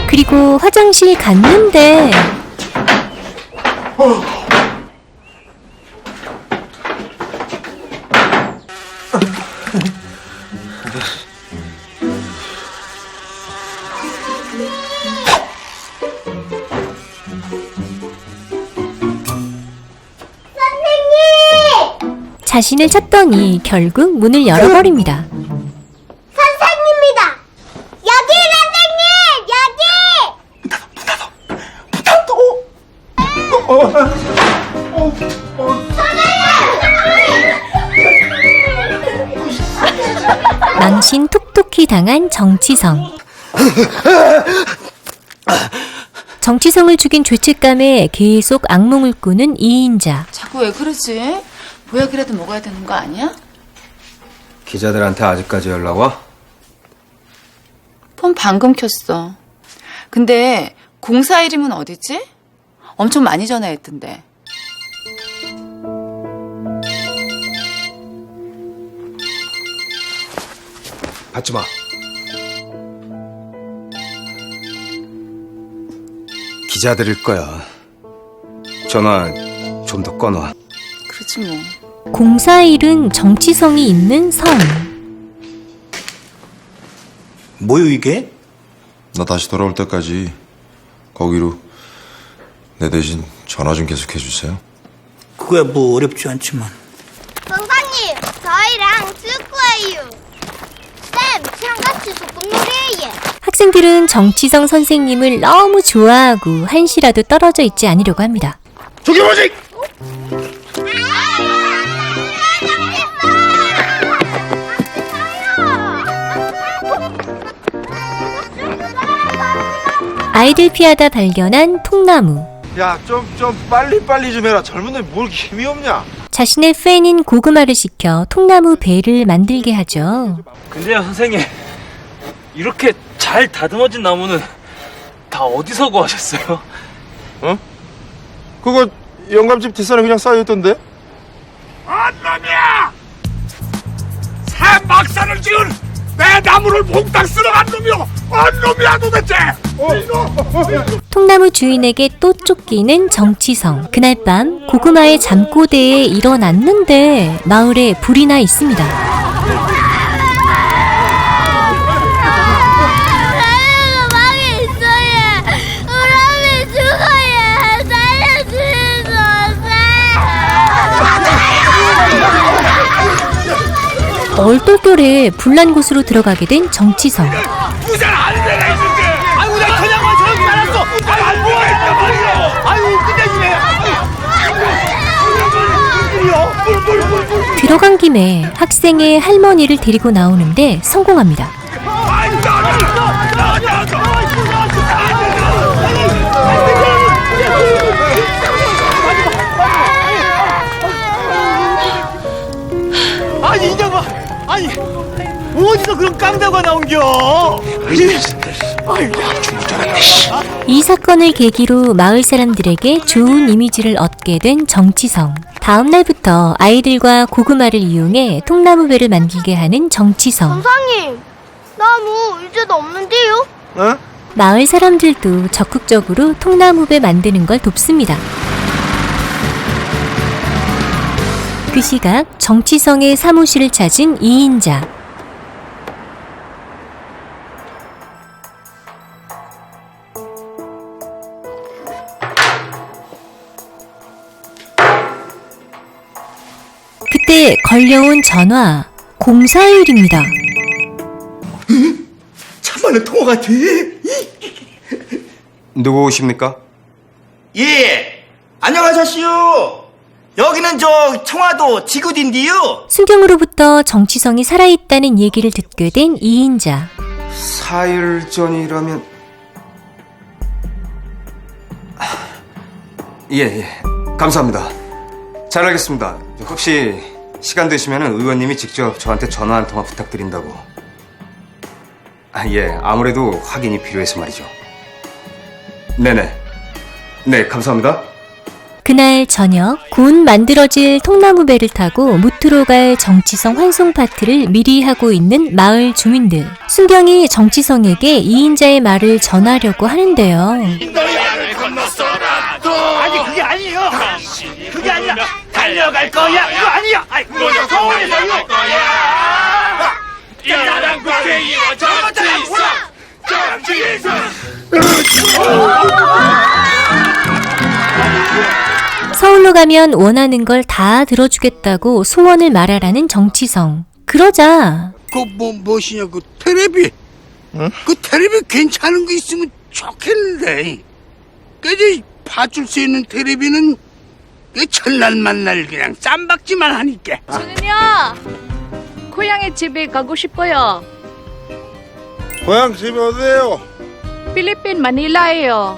그리고 화장실 갔는데 자신을 찾더니 결국 문을 열어버립니다. 선생님이다. 여기 망신 톡톡히 당한 정치성. 정치성을 죽인 죄책감에 계속 악몽을 꾸는 이인자. 자꾸 왜 그러지? 보약이라도 먹어야 되는 거 아니야? 기자들한테 아직까지 연락 와? 폰 방금 켰어. 근데 공사 이름은 어디지? 엄청 많이 전화했던데. 받지 마. 기자들일 거야. 전화 좀 더 꺼놔. 그렇지 뭐. 공사일은 정치성이 있는 섬. 뭐요 이게? 나 다시 돌아올 때까지 거기로 내 대신 전화 좀 계속 해주세요. 그거야 뭐 어렵지 않지만. 선생님, 저희랑 축구해요. 쌤, 저랑 같이 소꿉놀이해요. 학생들은 정치성 선생님을 너무 좋아하고 한시라도 떨어져 있지 않으려고 합니다. 저기 뭐지? 아이들 피하다 발견한 통나무. 야, 좀 빨리 좀 해라. 젊은데 뭘 힘이 없냐? 자신의 팬인 고구마를 시켜 통나무 배를 만들게 하죠. 근데요, 선생님. 이렇게 잘 다듬어진 나무는 다 어디서 구하셨어요? 어? 그거 영감집 뒷산에 그냥 쌓여있던데? 안놈이야! 새 막산을 지은 내 나무를 몽땅 쓸어간 놈이여! 안놈이야 도대체! 통나무 주인에게 또 쫓기는 정치성. 그날 밤 고구마의 잠꼬대에 일어났는데 마을에 불이 나 있습니다. 얼떨결에 불난 곳으로 들어가게 된 정치성. 부산 안 되나 있는데! 아이고 들어간 김에 학생의 할머니를 데리고 나오는데 성공합니다. 아니 이장봐, 아니 어디서 그런 깡다가 나온겨? 이 사건을 계기로 마을 사람들에게 좋은 이미지를 얻게 된 정치성. 다음 날부터 아이들과 고구마를 이용해 통나무배를 만들게 하는 정치성. 선생님, 나무 이제도 없는데요? 마을 사람들도 적극적으로 통나무배 만드는 걸 돕습니다. 그 시각 정치성의 사무실을 찾은 이인자. 그때 걸려온 전화. 공사일입니다. 참말로 통화 같아. 누구십니까? 예, 안녕하셨시오. 여기는 저 청와도 지구딘디요. 순경으로부터 정치성이 살아있다는 얘기를 듣게 된 이인자. 4일 전이라면 예, 감사합니다. 잘 알겠습니다. 혹시 시간 되시면 의원님이 직접 저한테 전화 한 통화 부탁드린다고. 예, 아무래도 확인이 필요해서 말이죠. 네네. 네, 감사합니다. 그날 저녁 곧 만들어질 통나무배를 타고 무트로 갈 정치성 환송 파티를 미리 하고 있는 마을 주민들. 순경이 정치성에게 이인자의 말을 전하려고 하는데요. 아니 그게 아니에요. 그게 아니라 달려갈 거야. 이거 아니야. 아이 그냥 서울에서요. 나랑 국회의원 정치성. 서울로 가면 원하는 걸 다 들어주겠다고 소원을 말하라는 정치성. 그러자 무엇이냐 그 테레비. 그 테레비 괜찮은 거 있으면 좋겠는데. 그지 봐줄 수 있는 테레비는 그 첫날 만날 그냥 쌈박지만 하니까. 저는요 고향의 집에 가고 싶어요. 고향 집이 어디예요? 필리핀 마닐라예요.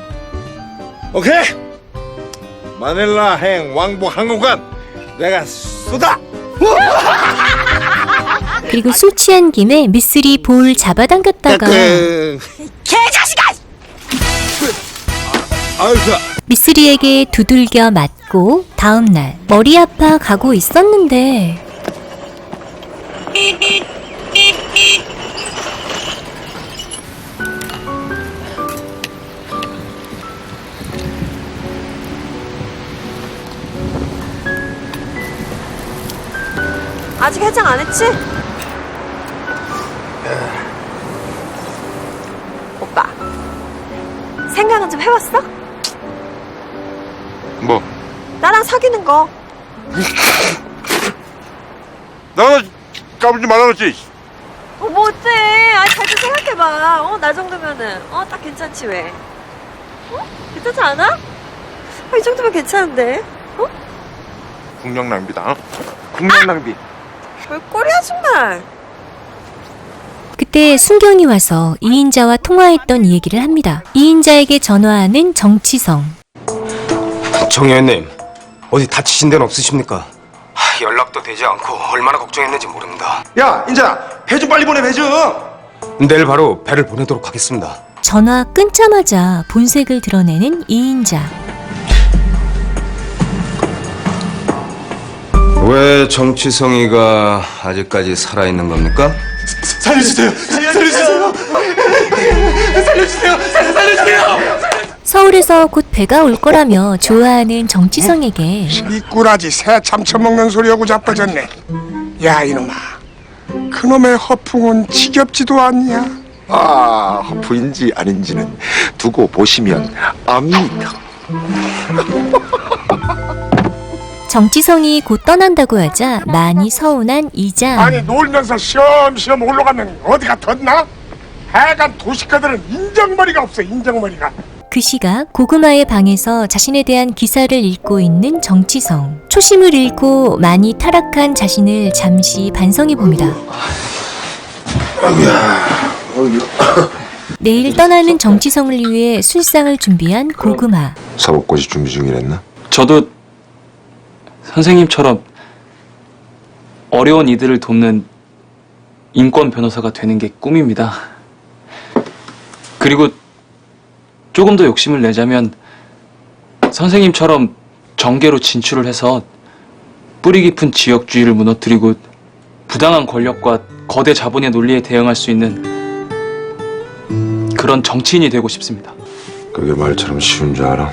오케이. 마닐라 행 왕복 항공권 내가 쏘다. 그리고 술 취한 김에 미쓰리 볼 잡아당겼다가 개자식아! 미쓰리에게 두들겨 맞고 다음날 머리 아파 가고 있었는데 아직 해장 안 했지? 오빠, 생각은 좀 해봤어? 뭐? 나랑 사귀는 거. 나는 까불지 말라 그랬지. 뭐 어때? 아니 잘 좀 생각해봐. 나 정도면은 딱 괜찮지 왜? 괜찮지 않아? 이 정도면 괜찮은데? 국력 낭비다. 국력 낭비. 별꼴이야 정말. 그때 순경이 와서 이인자와 통화했던 얘기를 합니다. 이인자에게 전화하는 정치성. 정 의원님, 어디 다치신 데는 없으십니까? 연락도 되지 않고 얼마나 걱정했는지 모릅니다. 야, 인자, 배 좀 빨리 보내, 배 좀. 내일 바로 배를 보내도록 하겠습니다. 전화 끊자마자 본색을 드러내는 이인자. 왜 정치성이가 아직까지 살아있는 겁니까? 살려주세요. 살려주세요. 살려주세요. 살려주세요. 서울에서 곧 배가 올 거라며 좋아하는 정치성에게 이 꾸라지 새 참쳐먹는 소리하고 자빠졌네. 야 이놈아, 그놈의 허풍은 지겹지도 않냐? 아, 허프인지 아닌지는 두고 보시면 압니다. 정치성이 곧 떠난다고 하자 많이 서운한 이장. 아니 놀면서 시험시험 올라가면 어디가 덧나? 하여간 도시가들은 인정머리가 없어. 인정머리가. 그 시각 고구마의 방에서 자신에 대한 기사를 읽고 있는 정치성. 초심을 잃고 많이 타락한 자신을 잠시 반성해 봅니다. 내일 떠나는 정치성을 위해 술상을 준비한 고구마. 사법고시 준비 중이랬나? 저도 선생님처럼 어려운 이들을 돕는 인권 변호사가 되는 게 꿈입니다. 그리고 조금 더 욕심을 내자면 선생님처럼 정계로 진출을 해서 뿌리 깊은 지역주의를 무너뜨리고 부당한 권력과 거대 자본의 논리에 대응할 수 있는 그런 정치인이 되고 싶습니다. 그게 말처럼 쉬운 줄 알아?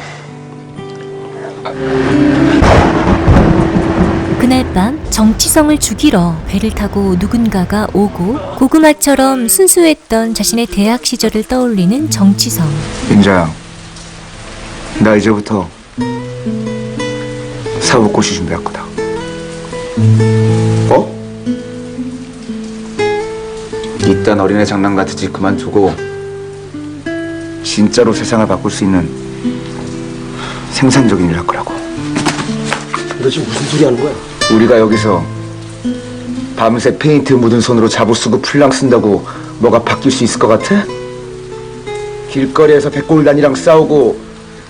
그날 밤 정치성을 죽이러 배를 타고 누군가가 오고 고구마처럼 순수했던 자신의 대학 시절을 떠올리는 정치성. 인자야, 나 이제부터 사법고시 준비할 거다. 어? 이딴 어린애 장난 같은 짓 그만두고 진짜로 세상을 바꿀 수 있는 생산적인 일 할 거라고. 너 지금 무슨 소리 하는 거야? 우리가 여기서 밤새 페인트 묻은 손으로 잡을 쓰고 풀랑 쓴다고 뭐가 바뀔 수 있을 것 같아? 길거리에서 백골단이랑 싸우고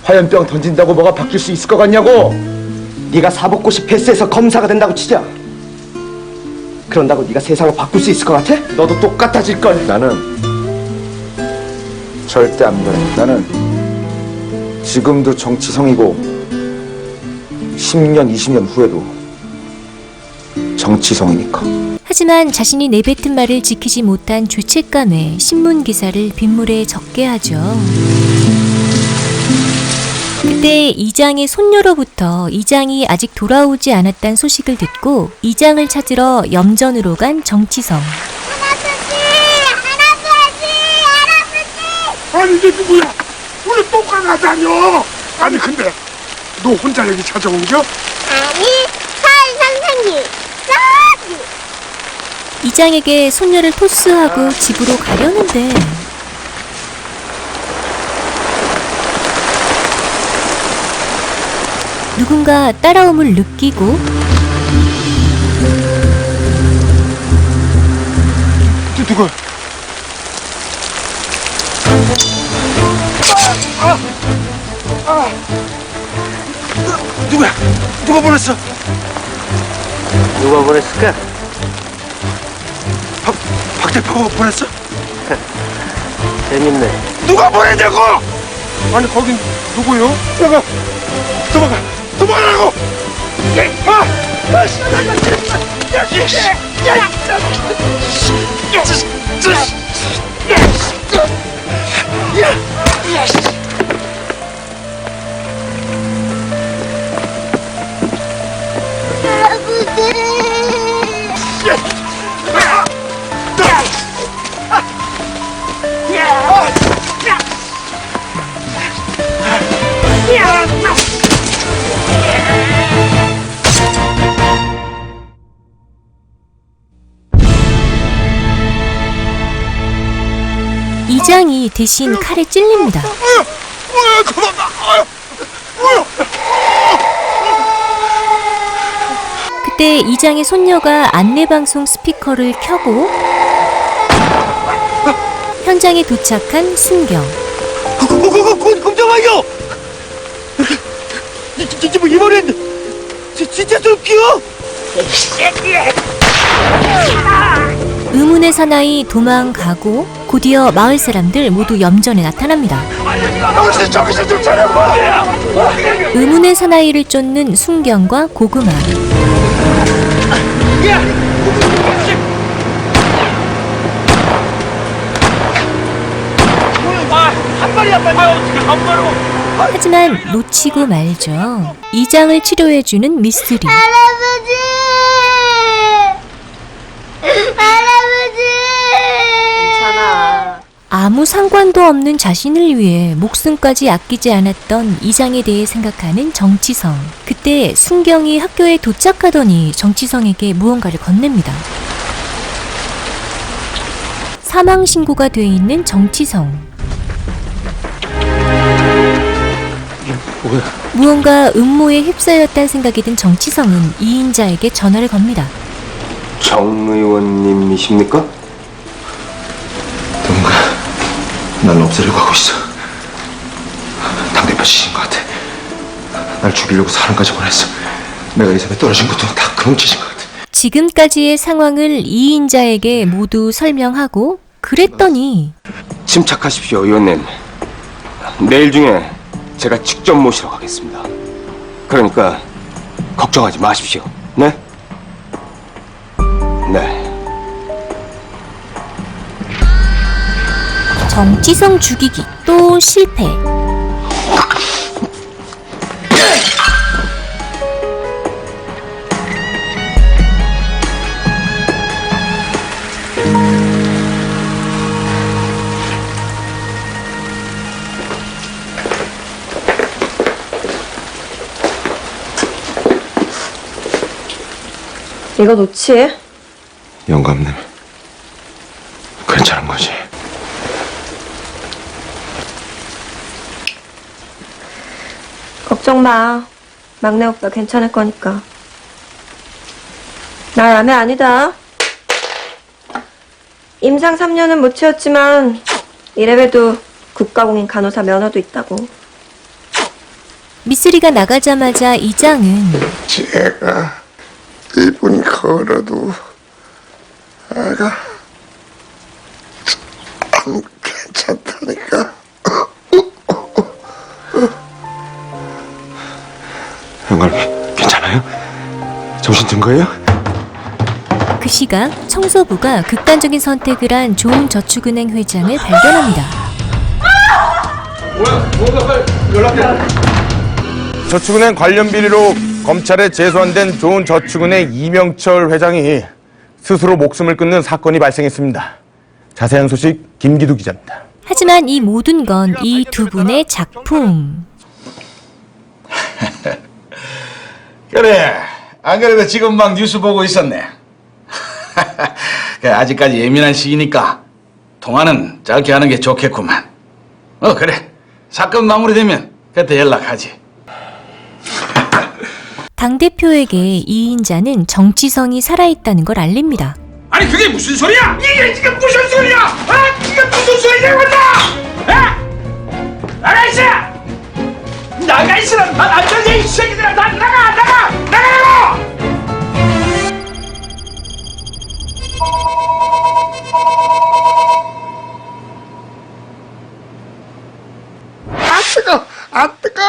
화염병 던진다고 뭐가 바뀔 수 있을 것 같냐고? 네가 사법고시 패스해서 검사가 된다고 치자. 그런다고 네가 세상을 바꿀 수 있을 것 같아? 너도 똑같아질걸. 나는 절대 안 그래. 나는 지금도 정치성이고 10년, 20년 후에도 정치성이니까. 하지만 자신이 내뱉은 말을 지키지 못한 죄책감에 신문 기사를 빗물에 적게 하죠. 그때 이장의 손녀로부터 이장이 아직 돌아오지 않았다는 소식을 듣고 이장을 찾으러 염전으로 간 정치성. 아니 이게 누구야? 우리 똑같아다녀. 아니 근데 너 혼자 여기 찾아온겨? 아니, 서울 선생님. 이장에게 손녀를 토스하고 집으로 가려는데 누군가 따라옴을 느끼고 누구야? 누구야? 누가 보냈어? 누가 보냈을까? 박 대표가 보냈어? 재밌네. 누가 보내냐고? 아니 거긴 누구요? 도망가라고! 이장이 대신 칼에 찔립니다. 그때 이장의 손녀가 안내방송 스피커를 켜고 현장에 도착한 순경. 꼼짝마요! 이번엔 진짜 좀 귀여워! 의문의 사나이 도망가고 곧이어 마을 사람들 모두 염전에 나타납니다. 정신 좀 차려봐! 의문의 사나이를 쫓는 순경과 고구마. 하지만 놓치고 말죠. 이장을 치료해주는 미스리. 괜찮아. 아무 상관도 없는 자신을 위해 목숨까지 아끼지 않았던 이장에 대해 생각하는 정치성. 그때 순경이 학교에 도착하더니 정치성에게 무언가를 건넵니다. 사망 신고가 돼 있는 정치성. 무언가 음모에 휩싸였다는 생각이 든 정치성은 이인자에게 전화를 겁니다. 정 의원님이십니까? 누군가 날 없애려고 하고 있어. 당대표 짓인 것 같아. 날 죽이려고 사람까지 보냈어. 내가 이 섬에 떨어진 것도 다 그놈 짓인 것 같아. 지금까지의 상황을 이인자에게 모두 설명하고 그랬더니 침착하십시오, 의원님. 내일 중에 제가 직접 모시러 가겠습니다. 그러니까 걱정하지 마십시오. 네? 네. 정치성 죽이기 또 실패. 이거 놓지? 영감님, 괜찮은 거지? 걱정 마. 막내 오빠 괜찮을 거니까. 나 야매 아니다. 임상 3년은 못 채웠지만 이래봬도 국가공인 간호사 면허도 있다고. 미쓰리가 나가자마자 이장은 제가 이분 걸어도 아가 참 괜찮다니까. 영감님, 괜찮아요? 정신 든 거예요? 그 시각 청소부가 극단적인 선택을 한 좋은저축은행 회장을 발견합니다. 뭐가 빨리 연락해. 저축은행 관련 비리로 검찰에 재소환된 좋은저축은행 이명철 회장이 스스로 목숨을 끊는 사건이 발생했습니다. 자세한 소식 김기두 기자입니다. 하지만 이 모든 건 이 두 분의 작품. 그래, 안 그래도 지금 막 뉴스 보고 있었네. 아직까지 예민한 시기니까 통화는 짧게 하는 게 좋겠구만. 그래, 사건 마무리되면 그때 연락하지. 당대표에게 이인자는 정치성이 살아있다는 걸 알립니다. 아니 그게 무슨 소리야? 이게 지금 무슨 소리야? 아, 이게 무슨 소리냐고 나! 나가 있어! 나가 있으라! 난 안전해 이 새끼들아! 나가라고! 아 뜨거!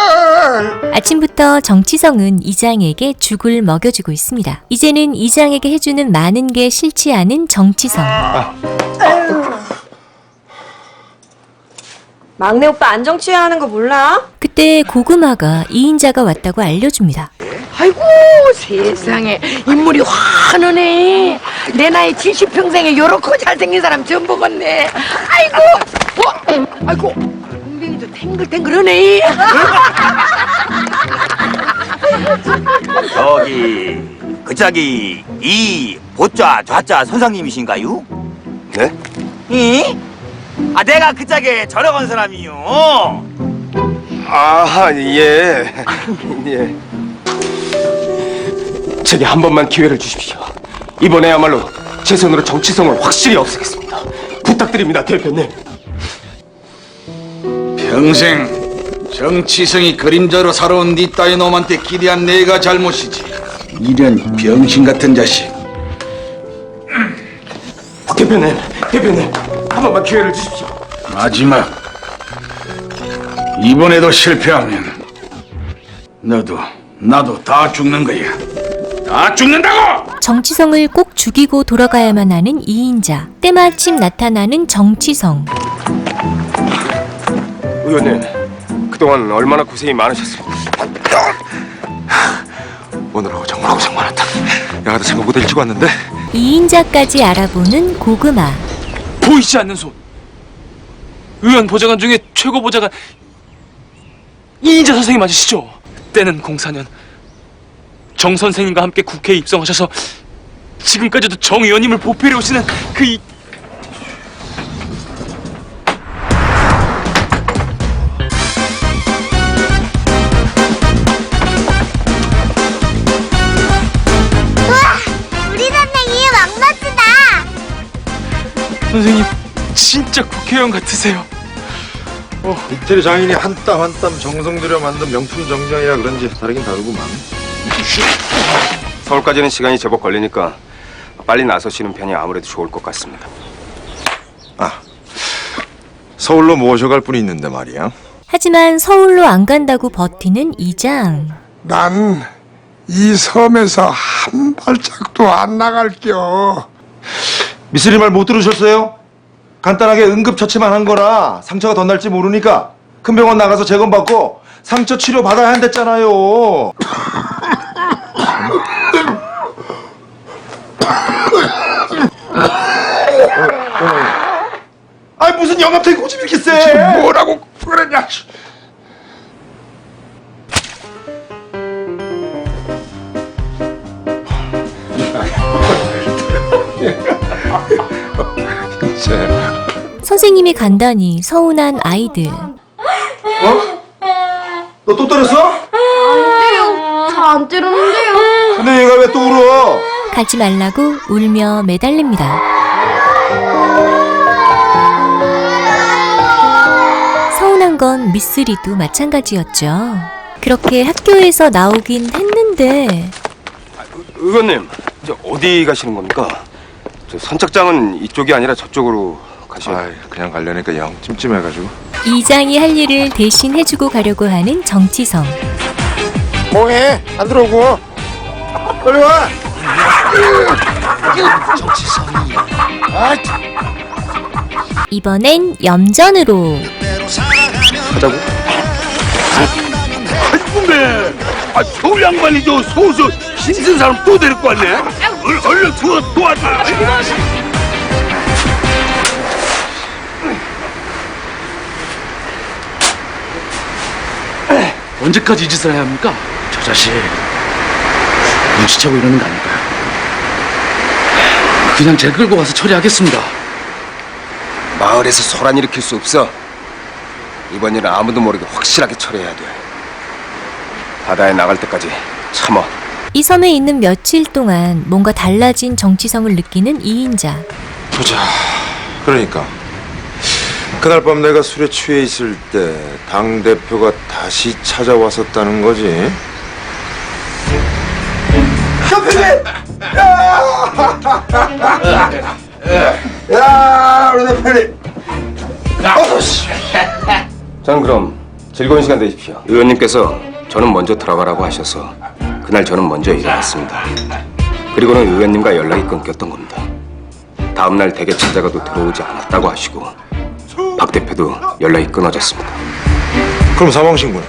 아침부터 정치성은 이장에게 죽을 먹여주고 있습니다. 이제는 이장에게 해주는 많은 게 싫지 않은 정치성. 막내 오빠 안정 취해야 하는 거 몰라? 그때 고구마가 이인자가 왔다고 알려줍니다. 아이고 세상에 인물이 환하네. 내 나이 70평생에 요렇게 잘생긴 사람 처음 보겠네. 아이고 아이고 엉덩이도 탱글탱글하네. 저기 그 짝이 이 보좌 좌자 선생님이신가요? 네? 이? 아 내가 그 짝에 저렴한 사람이요. 아, 예. 예. 제게 한 번만 기회를 주십시오. 이번에야말로 제 손으로 정치성을 확실히 없애겠습니다. 부탁드립니다, 대표님. 평생 정치성이 그림자로 살아온 네 따위 놈한테 기대한 내가 잘못이지. 이런 병신 같은 자식. 대표님, 한 번만 기회를 주십시오. 마지막. 이번에도 실패하면 너도 나도 다 죽는 거야. 다 죽는다고! 정치성을 꼭 죽이고 돌아가야만 하는 이인자. 때마침 나타나는 정치성. 의원님, 그동안 얼마나 고생이 많으셨습니까? 오늘하고 정말 고생 많았다. 야, 나도 생각보다 일찍 왔는데. 이인자까지 알아보는 고구마. 보이지 않는 손. 의원 보좌관 중에 최고 보좌관 이인자 선생님 맞으시죠? 때는 04년 정 선생님과 함께 국회에 입성하셔서 지금까지도 정 의원님을 보필해 오시는 그 선생님 진짜 국회의원 같으세요. 이태리 장인이 한 땀 한 땀 정성 들여 만든 명품 정장이라 그런지 다르긴 다르구만. 서울까지는 시간이 제법 걸리니까 빨리 나서시는 편이 아무래도 좋을 것 같습니다. 서울로 모셔갈 분이 있는데 말이야. 하지만 서울로 안 간다고 버티는 이장. 난 이 섬에서 한 발짝도 안 나갈게요. 미쓰리 말 못 들으셨어요? 간단하게 응급처치만 한 거라 상처가 더 날지 모르니까 큰 병원 나가서 재검받고 상처 치료 받아야 한댔잖아요. 아니 무슨 영감탱이 고집이 이렇게 세? 지금 뭐라고 그러냐? 선생님이 간다니 서운한 아이들. 너 또 때렸어? 아니요, 저 안 때렸는데요. 근데 얘가 왜 또 울어? 가지 말라고 울며 매달립니다. 서운한 건 미쓰리도 마찬가지였죠. 그렇게 학교에서 나오긴 했는데 의원님, 저 어디 가시는 겁니까? 저 선착장은 이쪽이 아니라 저쪽으로 가셔야. 그냥 가려니까 영 찜찜해가지고. 이장이 할 일을 대신 해주고 가려고 하는 정치성. 뭐해? 안 들어오고. 빨리 와. 이번엔 염전으로. 하자고? 꿈에 서울 양반이 저 소수 힘쓴 사람 또 데리고 왔네. 얼른 도와줘. 언제까지 이 짓을 해야 합니까? 저 자식 눈치채고 이러는 거 아닐까요? 그냥 쟤 끌고 가서 처리하겠습니다. 마을에서 소란 일으킬 수 없어. 이번 일은 아무도 모르게 확실하게 처리해야 돼. 바다에 나갈 때까지 참아. 이 섬에 있는 며칠 동안 뭔가 달라진 정치성을 느끼는 이인자. 보자. 그러니까 그날 밤 내가 술에 취해 있을 때 당대표가 다시 찾아왔었다는 거지. 야, 우리 대표님. 저는 그럼 즐거운 시간 되십시오. 의원님께서 저는 먼저 들어가라고 하셔서 그날 저는 먼저 일어났습니다. 그리고는 의원님과 연락이 끊겼던 겁니다. 다음날 댁에 찾아가도 들어오지 않았다고 하시고 박 대표도 연락이 끊어졌습니다. 그럼 사망신고는?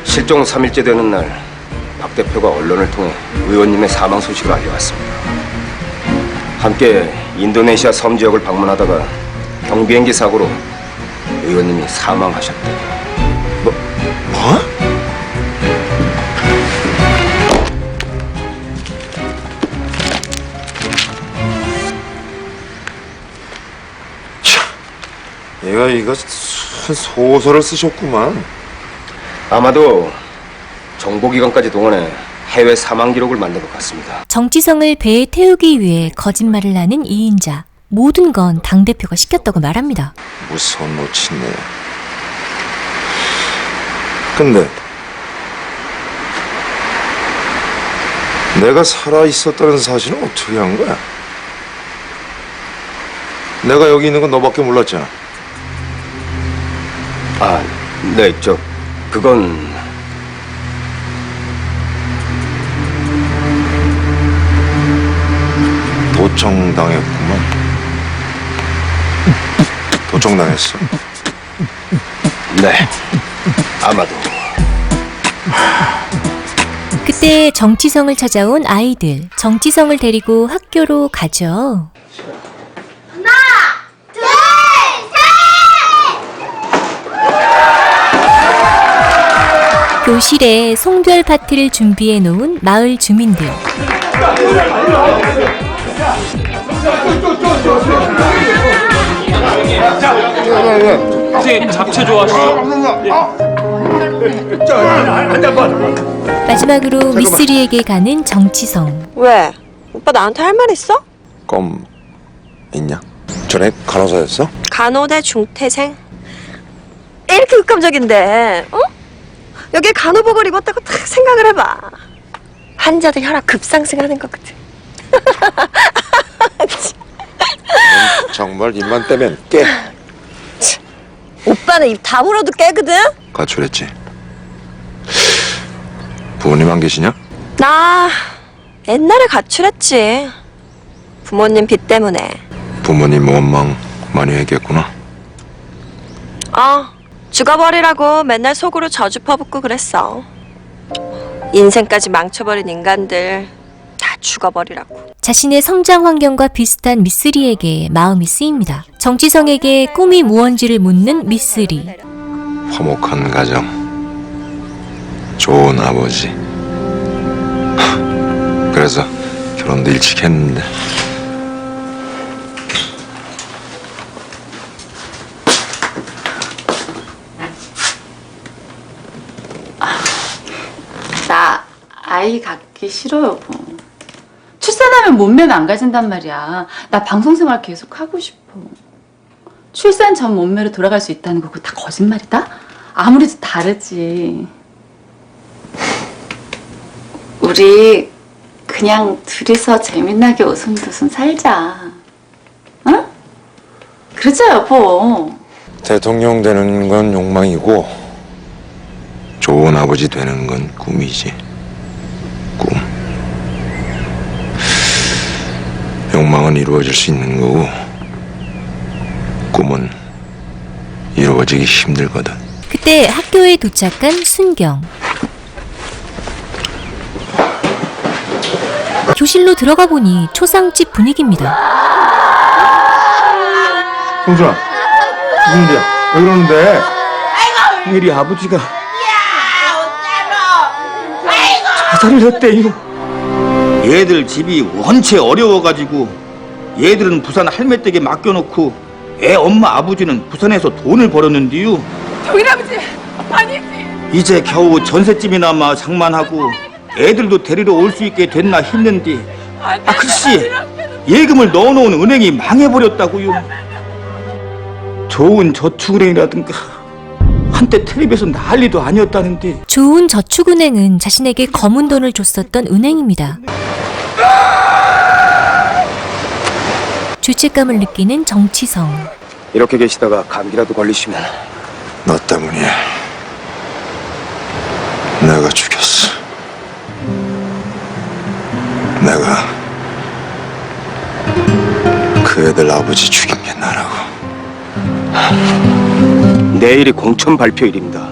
실종 3일째 되는 날 박 대표가 언론을 통해 의원님의 사망 소식을 알려왔습니다. 함께 인도네시아 섬 지역을 방문하다가 경비행기 사고로 의원님이 사망하셨다. 뭐? 얘가 이거 소설을 쓰셨구만. 아마도 정보기관까지 동원해 해외 사망 기록을 만든 것 같습니다. 정치성을 배에 태우기 위해 거짓말을 하는 이인자. 모든 건 당대표가 시켰다고 말합니다. 무서운 놓친네. 근데 내가 살아있었다는 사실은 어떻게 한 거야? 내가 여기 있는 건 너밖에 몰랐잖아. 아, 네, 그건 도청당했구만. 도청당했어. 네, 아마도. 그때 정치성을 찾아온 아이들. 정치성을 데리고 학교로 가죠. 하나, 둘, 셋! 교실에 송별 파티를 준비해 놓은 마을 주민들. 선생님 잡채 좋아하시죠? 마지막으로 미쓰리에게 가는 정치성. 왜? 오빠 나한테 할 말 있어? 껌 있냐? 전에 간호사였어? 간호대 중퇴생? 이렇게 극감적인데, 어? 여기에 간호복을 입었다고 딱 생각을 해봐. 환자들 혈압 급상승하는 거거든. 정말 입만 떼면 깨. 오빠는 입 다물어도 깨거든? 가출했지. 부모님 안 계시냐? 나 옛날에 가출했지. 부모님 빚 때문에. 부모님 원망 많이 했겠구나. 죽어버리라고 맨날 속으로 저주 퍼붓고 그랬어. 인생까지 망쳐버린 인간들 다 죽어버리라고. 자신의 성장 환경과 비슷한 미쓰리에게 마음이 쓰입니다. 정치성에게 꿈이 무언지를 묻는 미쓰리. 화목한 가정, 좋은 아버지. 그래서 결혼도 일찍 했는데. 나 아이 갖기 싫어, 여보. 출산하면 몸매 망가진단 말이야. 나 방송생활 계속 하고 싶어. 출산 전 몸매로 돌아갈 수 있다는 거 그거 다 거짓말이다? 아무래도 다르지. 우리 그냥 둘이서 재미나게 오순도순 살자. 응? 그러자, 여보. 대통령 되는 건 욕망이고 좋은 아버지 되는 건 꿈이지. 꿈. 욕망은 이루어질 수 있는 거고 꿈은 이루어지기 힘들거든. 그때 학교에 도착한 순경. 교실로 들어가 보니 초상집 분위기입니다. 홍준아, 무슨 일이야? 왜 그러는데? 혜리 아버지가 자살을 했대요. 얘들 집이 원체 어려워가지고 얘들은 부산 할매댁에 맡겨놓고 애 엄마 아버지는 부산에서 돈을 벌었는데요. 정인 아버지 아니지. 이제 겨우 전셋집이나마 장만하고 애들도 데리러 올 수 있게 됐나 했는데 글쎄 예금을 넣어놓은 은행이 망해버렸다고요. 좋은 저축은행이라든가 한때 텔레비에서 난리도 아니었다는데. 좋은 저축은행은 자신에게 검은 돈을 줬었던 은행입니다. 죄책감을 느끼는 정치성. 이렇게 계시다가 감기라도 걸리시면 너 때문이야. 내가 죽였어. 내가 그 애들 아버지 죽인 게 나라고. 내일이 공천 발표일입니다.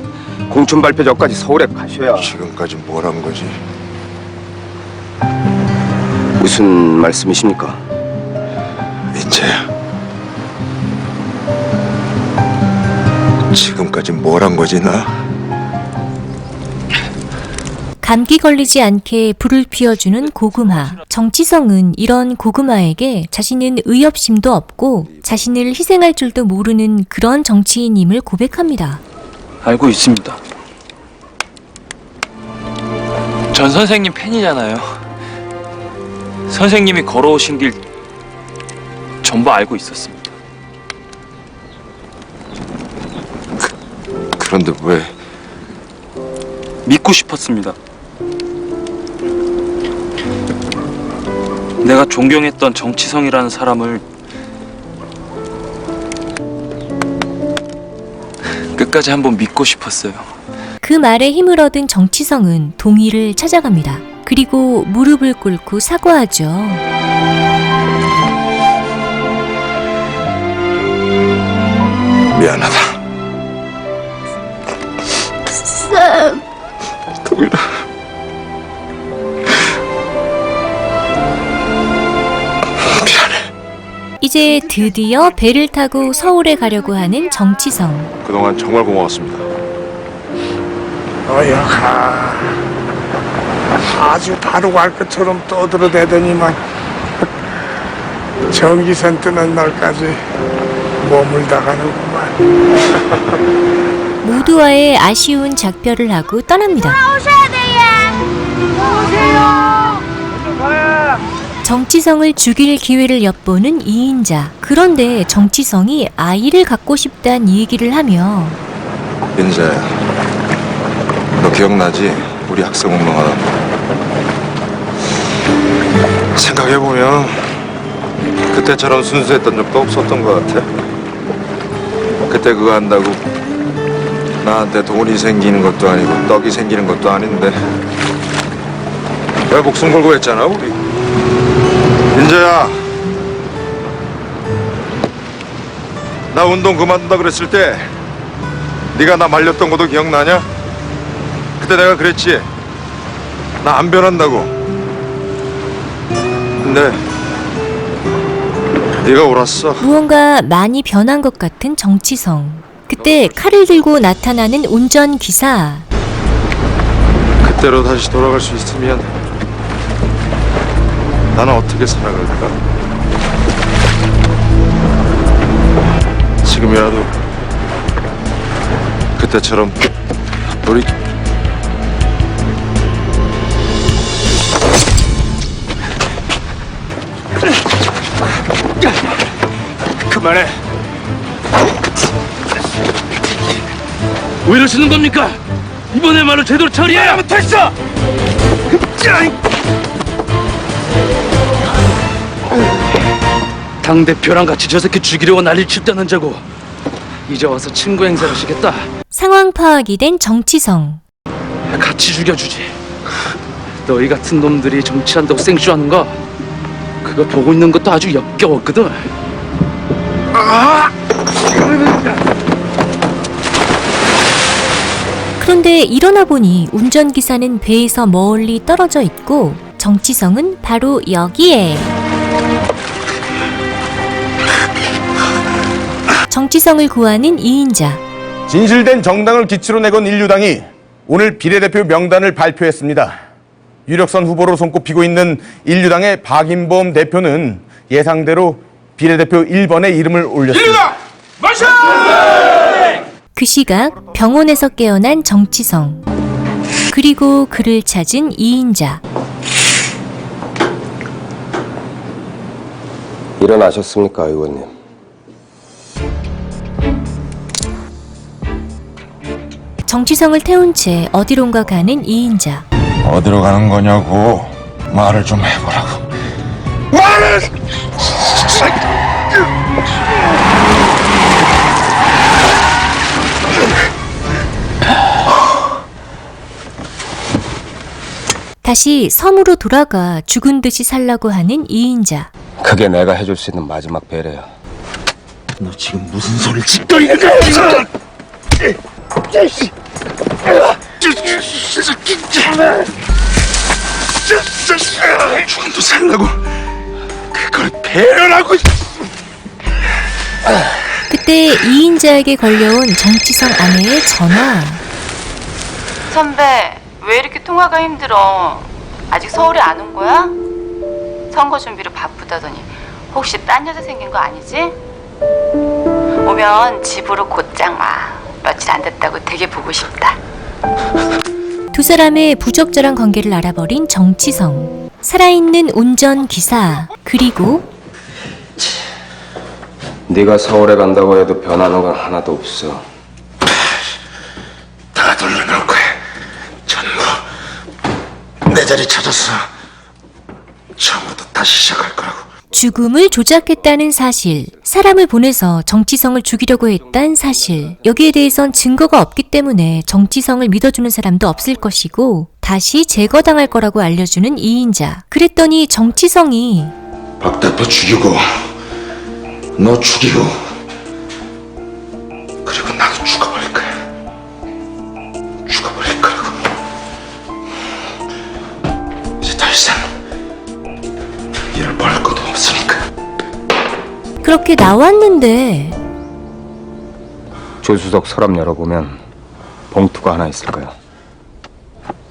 공천 발표 전까지 서울에 가셔야. 지금까지 뭘 한 거지? 무슨 말씀이십니까? 이제야. 지금까지 뭘 한 거지 나? 감기 걸리지 않게 불을 피워주는 고구마. 정치성은 이런 고구마에게 자신은 의협심도 없고 자신을 희생할 줄도 모르는 그런 정치인임을 고백합니다. 알고 있습니다. 전 선생님 팬이잖아요. 선생님이 걸어오신 길 전부 알고 있었습니다. 그런데 왜? 믿고 싶었습니다. 내가 존경했던 정치성이라는 사람을 끝까지 한번 믿고 싶었어요. 그 말에 힘을 얻은 정치성은 동희를 찾아갑니다. 그리고 무릎을 꿇고 사과하죠. 미안하다. 쌤. 동일아. 이제 드디어 배를 타고 서울에 가려고 하는 정치성. 그동안 정말 고마웠습니다. 어여하, 아주 바로 갈 것처럼 떠들어대더니만 전기선 뜨는 날까지 머물다 가는구만. 모두와의 아쉬운 작별을 하고 떠납니다. 오셔야 돼요. 오세요. 정치성을 죽일 기회를 엿보는 이인자. 그런데 정치성이 아이를 갖고 싶다는 얘기를 하며 인자야, 너 기억나지? 우리 학생 운동하던 생각해보면 그때처럼 순수했던 적도 없었던 것 같아. 그때 그거 한다고 나한테 돈이 생기는 것도 아니고 떡이 생기는 것도 아닌데 왜 목숨 걸고 했잖아 우리. 인자야, 나 운동 그만둔다 그랬을 때 네가 나 말렸던 것도 기억나냐? 그때 내가 그랬지, 나 안 변한다고. 근데 네가 옳았어. 무언가 많이 변한 것 같은 정치성. 그때 칼을 들고 나타나는 운전기사. 그때로 다시 돌아갈 수 있으면 나는 어떻게 살아갈까? 지금이라도 그때처럼 우리 그만해. 왜 이러시는 겁니까? 이번에 말을 제대로 처리해야 하면 됐어. 당대표랑 같이 저 새끼 죽이려고 난리 칩다는 자고 이제 와서 친구 행세를 하시겠다. 상황 파악이 된 정치성. 같이 죽여주지. 너희 같은 놈들이 정치한다고 생쇼하는 거 그거 보고 있는 것도 아주 역겨웠거든. 그런데 일어나 보니 운전기사는 배에서 멀리 떨어져 있고 정치성은 바로 여기에. 정치성을 구하는 이인자. 진실된 정당을 기치로 내건 인류당이 오늘 비례대표 명단을 발표했습니다. 유력선 후보로 손꼽히고 있는 인류당의 박인범 대표는 예상대로 비례대표 1번에 이름을 올렸습니다. 그 시각 병원에서 깨어난 정치성. 그리고 그를 찾은 이인자. 일어나셨습니까, 의원님? 정치성을 태운 채 어디론가 가는 이인자. 어디로 가는 거냐고 말을 좀 해보라고. 말을! 다시 섬으로 돌아가 죽은 듯이 살라고 하는 이인자. 그게 내가 해줄 수 있는 마지막 배려야. 너 지금 무슨 소리를 짓거리는 거야? 죽음도 살라고 그걸 배려라고. 그때 이인자에게 걸려온 정치성 아내의 전화. 선배, 왜 이렇게 통화가 힘들어? 아직 서울에 안 온 거야? 선거 준비로 바쁘다더니 혹시 딴 여자 생긴 거 아니지? 오면 집으로 곧장 와. 며칠 안 됐다고 되게 보고 싶다. 두 사람의 부적절한 관계를 알아버린 정치성. 살아있는 운전기사. 그리고 네가 서울에 간다고 해도 변하는 건 하나도 없어. 다 돌려놓을 거야. 전부 내 자리 찾았어. 처음부터 다시 시작할 거라고. 죽음을 조작했다는 사실, 사람을 보내서 정치성을 죽이려고 했다는 사실, 여기에 대해선 증거가 없기 때문에 정치성을 믿어주는 사람도 없을 것이고 다시 제거당할 거라고 알려주는 이인자. 그랬더니 정치성이 박 대표 죽이고 너 죽이고 그리고 나도 죽어버릴 거야. 죽어버릴 거라고. 이제 더 이상 일을 벌 것도 없으니까. 그렇게 나왔는데 조수석 서랍 열어보면 봉투가 하나 있을 거야.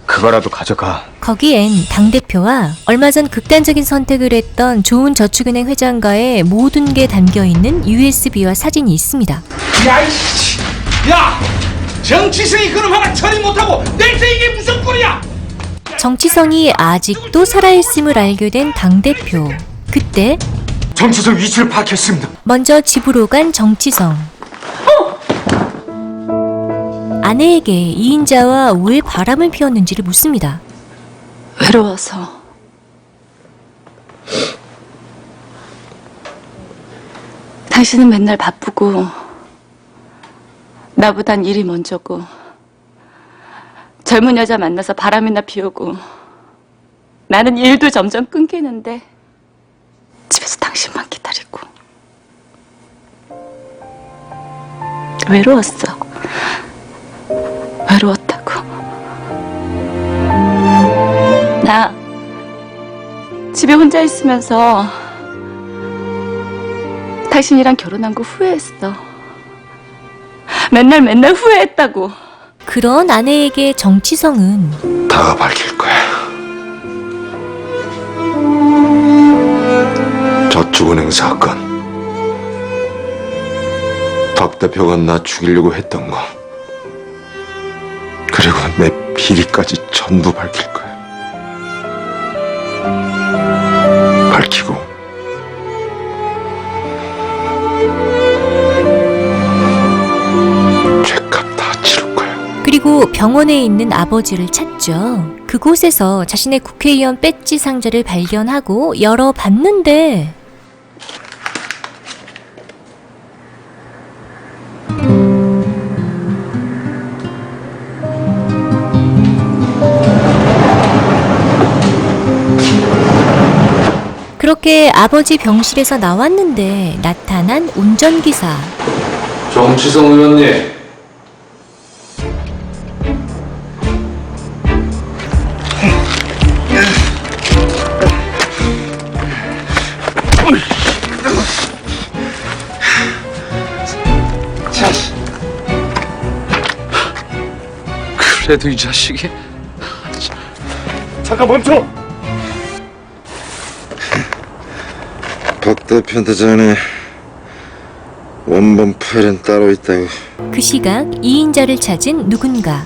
그거라도 가져가. 거기엔 당대표와 얼마 전 극단적인 선택을 했던 좋은저축은행 회장과의 모든 게 담겨있는 USB와 사진이 있습니다. 야! 정치성이 그놈 하나 처리 못하고 내세 이게 무슨 꼴이야! 정치성이 아직도 살아있음을 알게 된 당대표. 그때 정치성 위치를 파악했습니다. 먼저 집으로 간 정치성. 아내에게 이인자와 왜 바람을 피웠는지를 묻습니다. 외로워서. 당신은 맨날 바쁘고 나보단 일이 먼저고 젊은 여자 만나서 바람이나 피우고 나는 일도 점점 끊기는데 집에서 당신만 기다리고 외로웠어. 외로웠다고. 나 집에 혼자 있으면서 당신이랑 결혼한 거 후회했어. 맨날 후회했다고. 그런 아내에게 정치성은 다가 밝힐 거야. 저축은행 사건. 박 대표가 나 죽이려고 했던 거. 그리고 내 비리까지 전부 밝힐 거야. 밝히고 죄값 다 치를 거야. 그리고 병원에 있는 아버지를 찾죠. 그곳에서 자신의 국회의원 배지 상자를 발견하고 열어봤는데 그렇게 아버지 병실에서 나왔는데 나타난 운전기사. 정치성 의원님. 그래도 이 자식이. 잠깐 멈춰. 박 대표한테 전에 원본 파일은 따로 있다고. 그 시각 이인자를 찾은 누군가.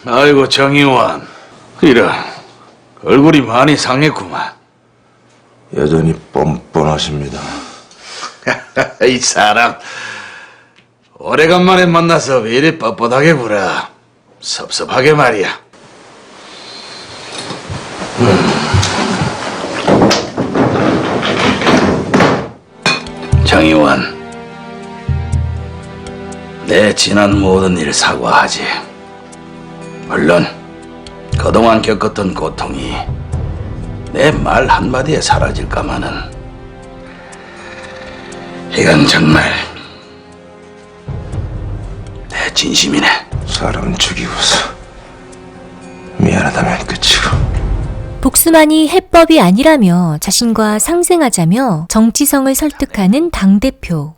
아이고 정의원, 이런 얼굴이 많이 상했구만. 여전히 뻔뻔하십니다. 이 사람 오래간만에 만나서 왜 이리 뻣뻣하게 굴어. 섭섭하게 말이야. 정의원, 내 지난 모든 일 사과하지. 물론 그동안 겪었던 고통이 내 말 한마디에 사라질까마는 이건 정말 내 진심이네. 사람 죽이고서 미안하다면 끝이고. 복수만이 해법이 아니라며 자신과 상생하자며 정치성을 설득하는 당대표.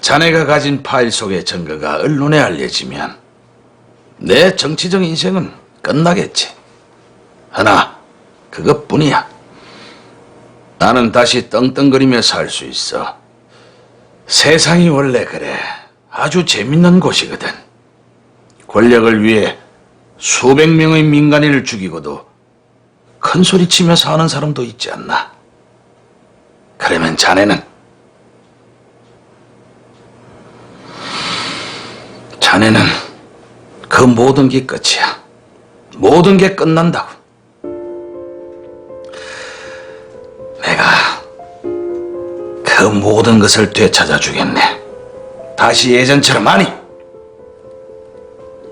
자네가 가진 파일 속의 증거가 언론에 알려지면 내 정치적 인생은 끝나겠지. 하나, 그것뿐이야. 나는 다시 떵떵거리며 살 수 있어. 세상이 원래 그래. 아주 재밌는 곳이거든. 권력을 위해 수백 명의 민간인을 죽이고도 큰 소리 치며 사는 사람도 있지 않나. 그러면 자네는 그 모든 게 끝이야. 모든 게 끝난다고. 내가 그 모든 것을 되찾아주겠네. 다시 예전처럼. 아니,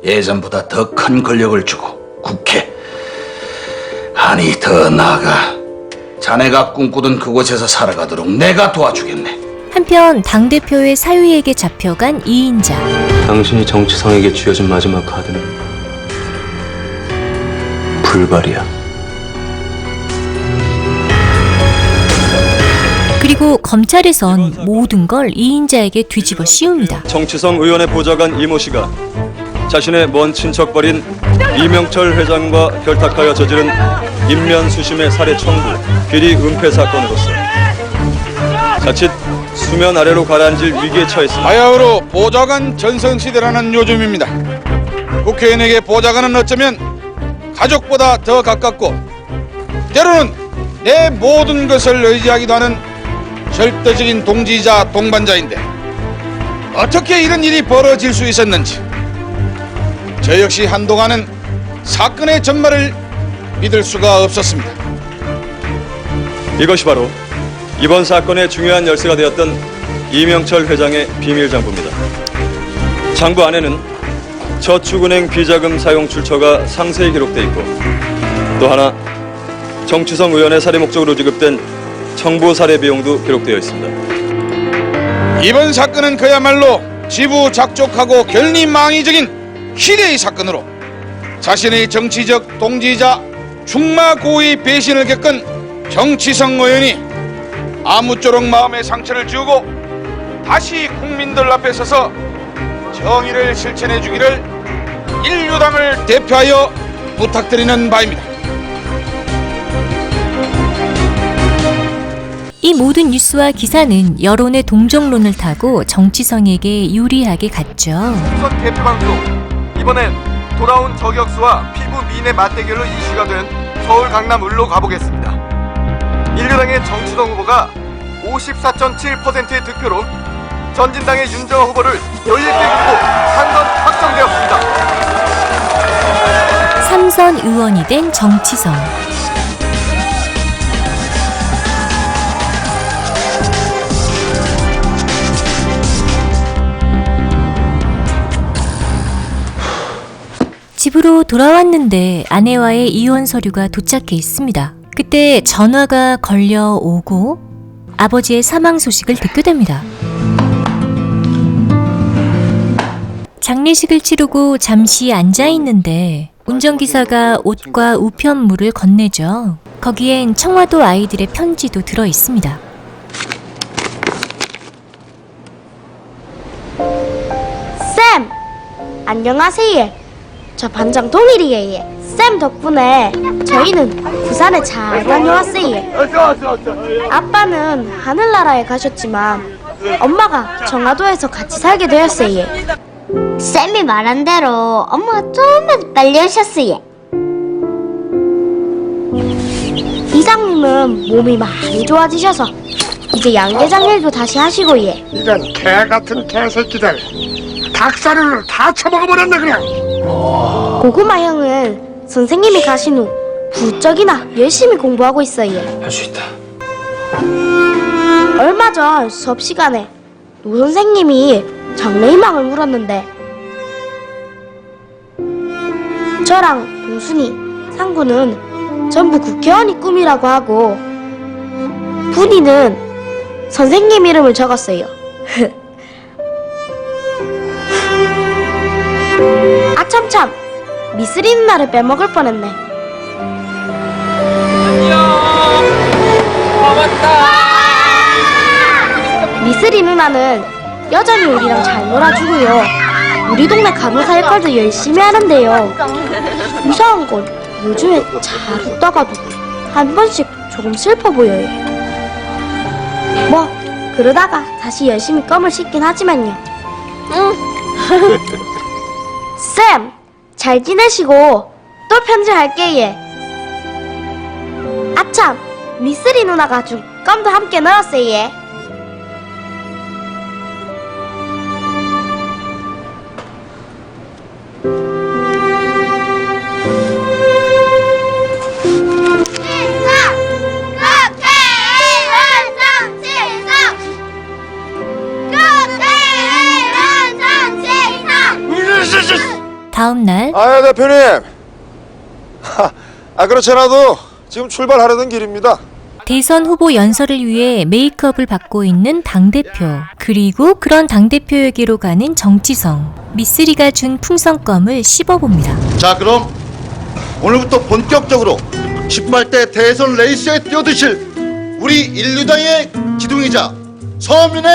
예전보다 더 큰 권력을 주고 국회, 아니 더 나아가 자네가 꿈꾸던 그곳에서 살아가도록 내가 도와주겠네. 한편 당대표의 사위에게 잡혀간 이인자. 당신이 정치성에게 쥐어준 마지막 카드는 불발이야. 그리고 검찰에선 모든 걸 이인자에게 뒤집어 씌웁니다. 정치성 의원의 보좌관 이모 씨가 자신의 먼 친척벌인 이명철 회장과 결탁하여 저지른 인면수심의 살해 청구, 비리 은폐 사건으로서 자칫 수면 아래로 가라앉을 위기에 처했습니다. 바야흐로 보좌관 전성시대라는 요즘입니다. 국회의원에게 보좌관은 어쩌면 가족보다 더 가깝고 때로는 내 모든 것을 의지하기도 하는 절대적인 동지이자 동반자인데 어떻게 이런 일이 벌어질 수 있었는지 저 역시 한동안은 사건의 전말을 믿을 수가 없었습니다. 이것이 바로 이번 사건의 중요한 열쇠가 되었던 이명철 회장의 비밀 장부입니다. 장부 안에는 저축은행 비자금 사용 출처가 상세히 기록돼 있고 또 하나 정치성 의원의 살해 목적으로 지급된 청부 살해 비용도 기록되어 있습니다. 이번 사건은 그야말로 지부작족하고 결리망이적인 희대의 사건으로 자신의 정치적 동지이자 충마고의 배신을 겪은 정치성 의원이 아무쪼록 마음의 상처를 지우고 다시 국민들 앞에 서서 정의를 실천해 주기를 인류당을 대표하여 부탁드리는 바입니다. 이 모든 뉴스와 기사는 여론의 동정론을 타고 정치성에게 유리하게 갔죠. 우선 대표방송 이번엔 돌아온 저격수와 피부 미인의 맞대결로 이슈가 된 서울 강남 을로 가보겠습니다. 인류당의 정치성 후보가 54.7%의 득표로 전진당의 윤정호 후보를 11대 9로 상선 확정되었습니다. 3선 의원이 된 정치성. 집으로 돌아왔는데 아내와의 이혼 서류가 도착해 있습니다. 그때 전화가 걸려오고 아버지의 사망 소식을 듣게 됩니다. 장례식을 치르고 잠시 앉아 있는데 운전기사가 옷과 우편물을 건네죠. 거기엔 청와도 아이들의 편지도 들어 있습니다. 쌤! 안녕하세요. 저 반장 동일이에요. 쌤 덕분에 저희는 부산에 잘 다녀왔어요. 아빠는 하늘나라에 가셨지만 엄마가 정화도에서 같이 살게 되었어요. 쌤이 말한 대로 엄마가 좀만 빨리 오셨어요. 이장님은 몸이 많이 좋아지셔서 이제 양계장 일도 다시 하시고요. 이런 개 같은 개새끼들 닭살을 다 처먹어버렸네 그냥. 고구마 형은 선생님이 가신 후 부쩍이나 열심히 공부하고 있어요. 할 수 있다. 얼마 전 수업 시간에 노 선생님이 장래희망을 물었는데 저랑 동순이, 상구는 전부 국회의원이 꿈이라고 하고 분이는 선생님 이름을 적었어요. 아참참! 미쓰리 누나를 빼먹을 뻔했네. 미쓰리 누나는 여전히 우리랑 잘 놀아주고요. 우리 동네 간호사 역할도 열심히 하는데요. 무서운 건 요즘에 잘 웃다가도 한 번씩 조금 슬퍼 보여요. 뭐 그러다가 다시 열심히 껌을 씹긴 하지만요. 쌤! 잘 지내시고 또 편지할게요. 아참! 미쓰리 누나가 준 껌도 함께 넣었어요. 다음 날 아야 대표님. 그렇지 않아도 지금 출발하려는 길입니다. 대선 후보 연설을 위해 메이크업을 받고 있는 당대표, 그리고 그런 당대표에게로 가는 정치성. 미쓰리가 준 풍선껌을 씹어봅니다. 자, 그럼 오늘부터 본격적으로 18대 대선 레이스에 뛰어드실 우리 인류당의 기둥이자 서민의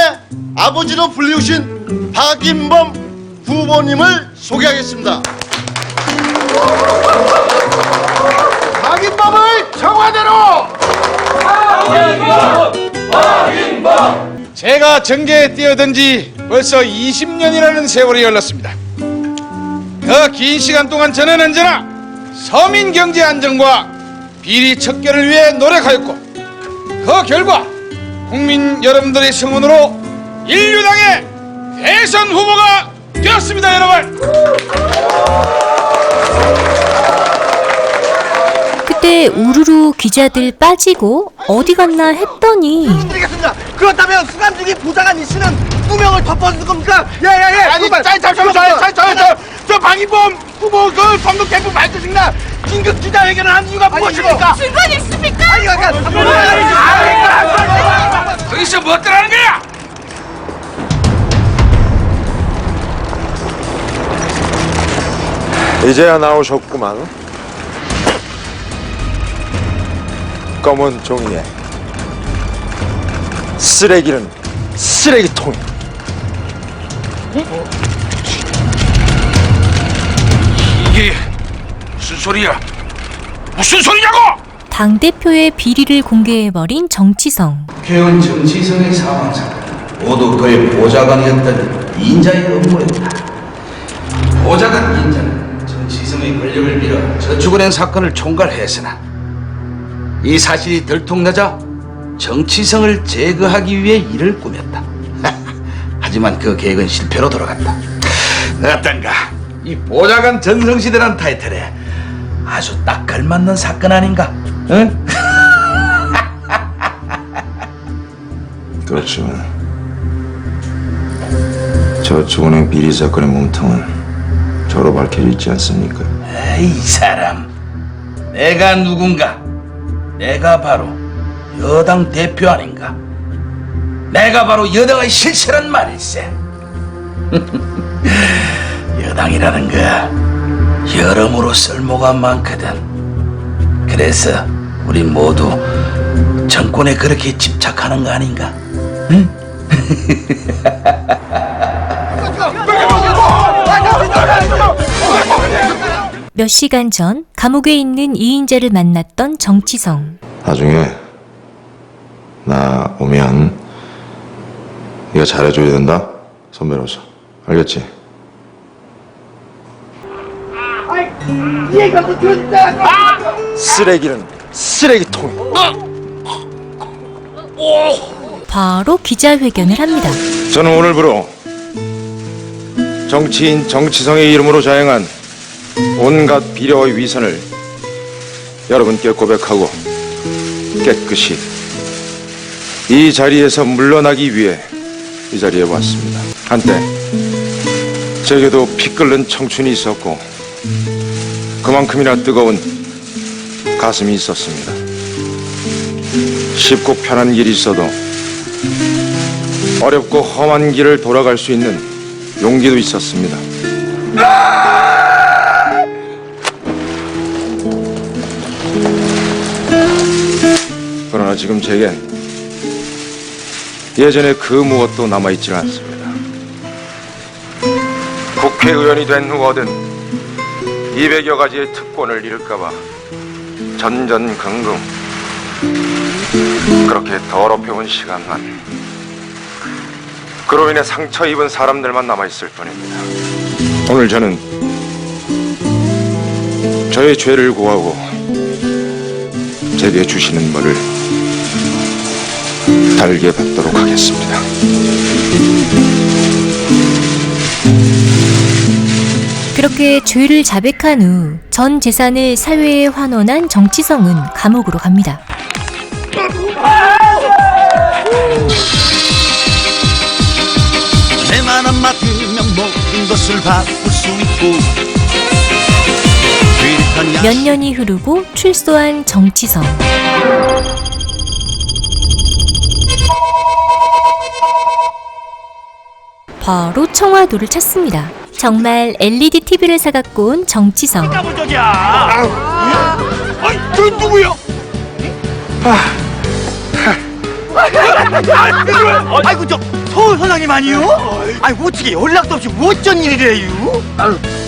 아버지로 불리우신 박인범 후보님을 소개하겠습니다. 박인범을 청와대로! 박인범! 제가 정계에 뛰어든 지 벌써 20년이라는 세월이 흘렀습니다. 그 긴 시간 동안 저는 언제나 서민 경제 안정과 비리 척결을 위해 노력하였고 그 결과 국민 여러분들의 성원으로 인류당의 대선 후보가 되었습니다, 여러분. 그때 우르르 기자들 빠지고 어디 갔나 했더니 드리겠습니다. 그렇다면 수감중인 보좌관 이씨는 누명을 덮어주는 겁니까? 예예예. 아니, 잠시만요. 저 방인범 후보 그 선거 캠프 말투십니다. 긴급 기자회견을 한 이유가 무엇입니까? 증거는 있습니까? 아니, 거기서 뭐 어떠라는 거야? 이제야 나오셨구만. 검은 종이에 쓰레기는 쓰레기통. 이게 무슨 소리야? 무슨 소리냐고? 당대표의 비리를 공개해버린 정치성. 국회의원 정치성의 사망 사건 모두 그의 보좌관이었던 인자의 업무였다. 보좌관 인자는 정치성의 권력을 빌어 저축은행 사건을 총괄했으나 이 사실이 들통나자 정치성을 제거하기 위해 일을 꾸몄다. 하지만 그 계획은 실패로 돌아갔다. 어떤가? 이 보좌관 전성시대란 타이틀에 아주 딱 걸맞는 사건 아닌가? 응? 그렇지만 저축은행 비리 사건의 몸통은 저로 밝혀져 있지 않습니까? 에이, 이 사람, 내가 누군가? 내가 바로 여당 대표 아닌가? 내가 바로 여당의 실세란 말일세. 여당이라는 거 여러모로 쓸모가 많거든. 그래서 우리 모두 정권에 그렇게 집착하는 거 아닌가? 응? 몇 시간 전 감옥에 있는 이인자를 만났던 정치성. 나중에 나 오면 네가 잘해줘야 된다, 선배로서. 알겠지? 쓰레기는 쓰레기통. 바로 기자회견을 합니다. 저는 오늘부로 정치인 정치성의 이름으로 자행한 온갖 비리와 위선을 여러분께 고백하고 깨끗이 이 자리에서 물러나기 위해 이 자리에 왔습니다. 한때 제게도 피 끓는 청춘이 있었고 그만큼이나 뜨거운 가슴이 있었습니다. 쉽고 편한 길이 있어도 어렵고 험한 길을 돌아갈 수 있는 용기도 있었습니다. 그러나 지금 제겐 예전에 그 무엇도 남아있지 않습니다. 국회의원이 된 후 얻은 200여 가지의 특권을 잃을까봐 전전긍긍, 그렇게 더럽혀온 시간만, 그로 인해 상처 입은 사람들만 남아있을 뿐입니다. 오늘 저는 저의 죄를 고하고 제게 주시는 벌을 달게 받도록 하겠습니다. 그렇게 죄를 자백한 후 전 재산을 사회에 환원한 정치성은 감옥으로 갑니다. 내 맘만 맡으면 모든 것을 바꿀 수 있고. 몇 년이 흐르고 출소한 정치성. 바로 청와도를 찾습니다. 정말 LED TV를 사갖고 온 정치성. 저 누구요? 아이고 저 서울 선장님 아니요? 아이고 어떻게 연락도 없이 어쩐 일이래요?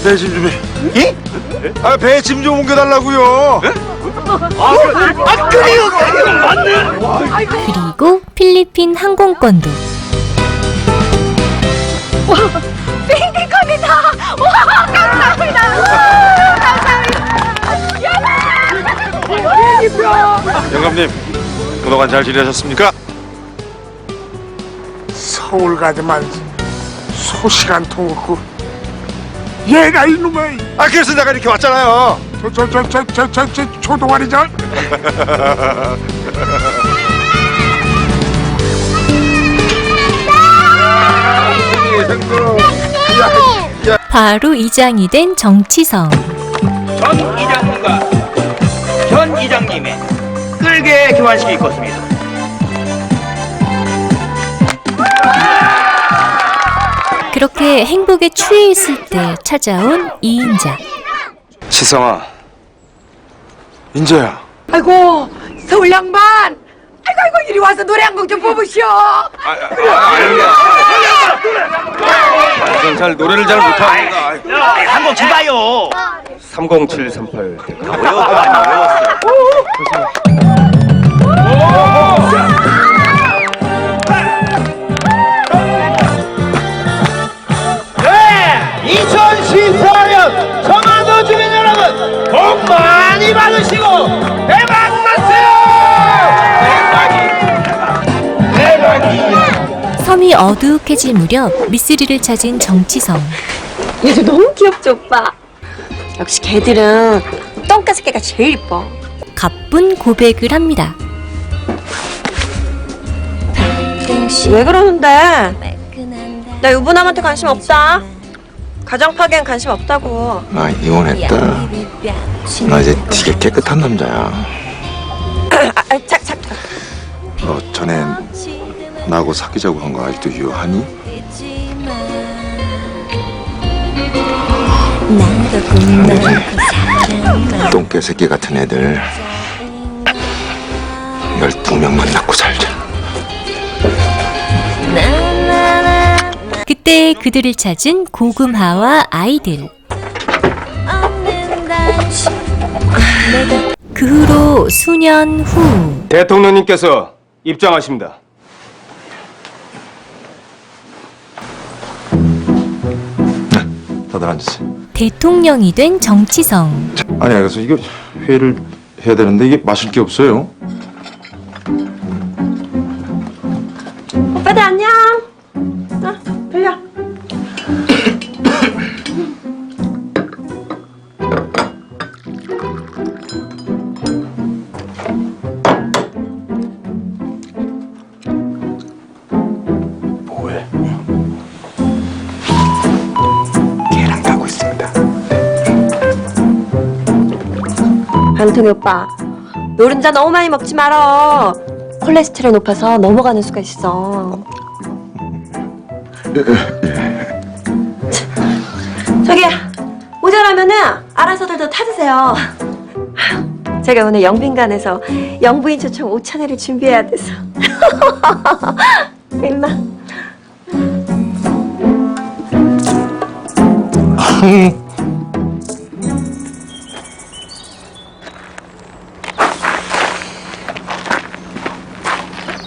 배 짐 좀 해. 예? 배 짐 좀 옮겨달라고요. 그래요 맞네. 그리고 필리핀 항공권도. 핑크컵이다. 와, 감사합니다. 감사합니다. 영감님, 그동안 잘 지내셨습니까? 서울 가지만 소식 안 통했고 얘가 이놈의 그래서 내가 이렇게 왔잖아요. 저 조동아리죠? 바로 이장이 된 정치성. 전 이장님과 현 이장님의 끌게 교환식이 있겠습니다. 그렇게 행복에 취해 있을 때 찾아온 이인자. 치성아, 인재야. 아이고 서울 양반. 아이고 이리 와서 노래 한 곡 좀 뽑으시오. 전 잘 노래를 잘 못합니다. 한곡 줘봐요. 30738. 다 외웠어. 네, 2014년 청와도 주민 여러분 복 많이 받으시고 대박 나세요. 대박이. 섬이 어두욱해질 무렵 미쓰리를 찾은 정치성. 얘도 너무 귀엽죠, 오빠? 역시 개들은 똥까지 개가 제일 이뻐. 가쁜 고백을 합니다. 왜 그러는데? 나 유부남한테 관심 없다. 가정 파괴엔 관심 없다고. 나 이혼했다. 나 이제 되게 깨끗한 남자야. 너 전에 나하고 사귀자고 한 거 아직도 유효하니? 똥개 새끼 같은 애들 12명만 낳고 살자. 그때 그들을 찾은 고금하와 아이들. 그 후로 수년 후 대통령님께서 입장하십니다. 다들 앉으세요. 대통령이 된 정치성. 아니 그래서 이거 회의를 해야 되는데 이게 마실 게 없어요. 오빠들 안녕. 들려. 뭐해? 걔랑 가고 있습니다. 방통이 오빠, 노른자 너무 많이 먹지 말어. 콜레스테롤 높아서 넘어가는 수가 있어. 저기 모자라면은 알아서들 더 타드세요. 제가 오늘 영빈관에서 영부인 초청 5,000회를 준비해야 돼서. 임마.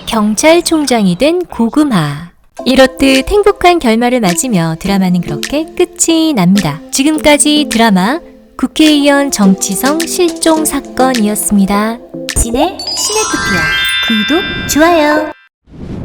경찰총장이 된 고금하. 이렇듯 행복한 결말을 맞으며 드라마는 그렇게 끝이 납니다. 지금까지 드라마 국회의원 정치성 실종 사건이었습니다. 진의 시네토피아 구독, 좋아요.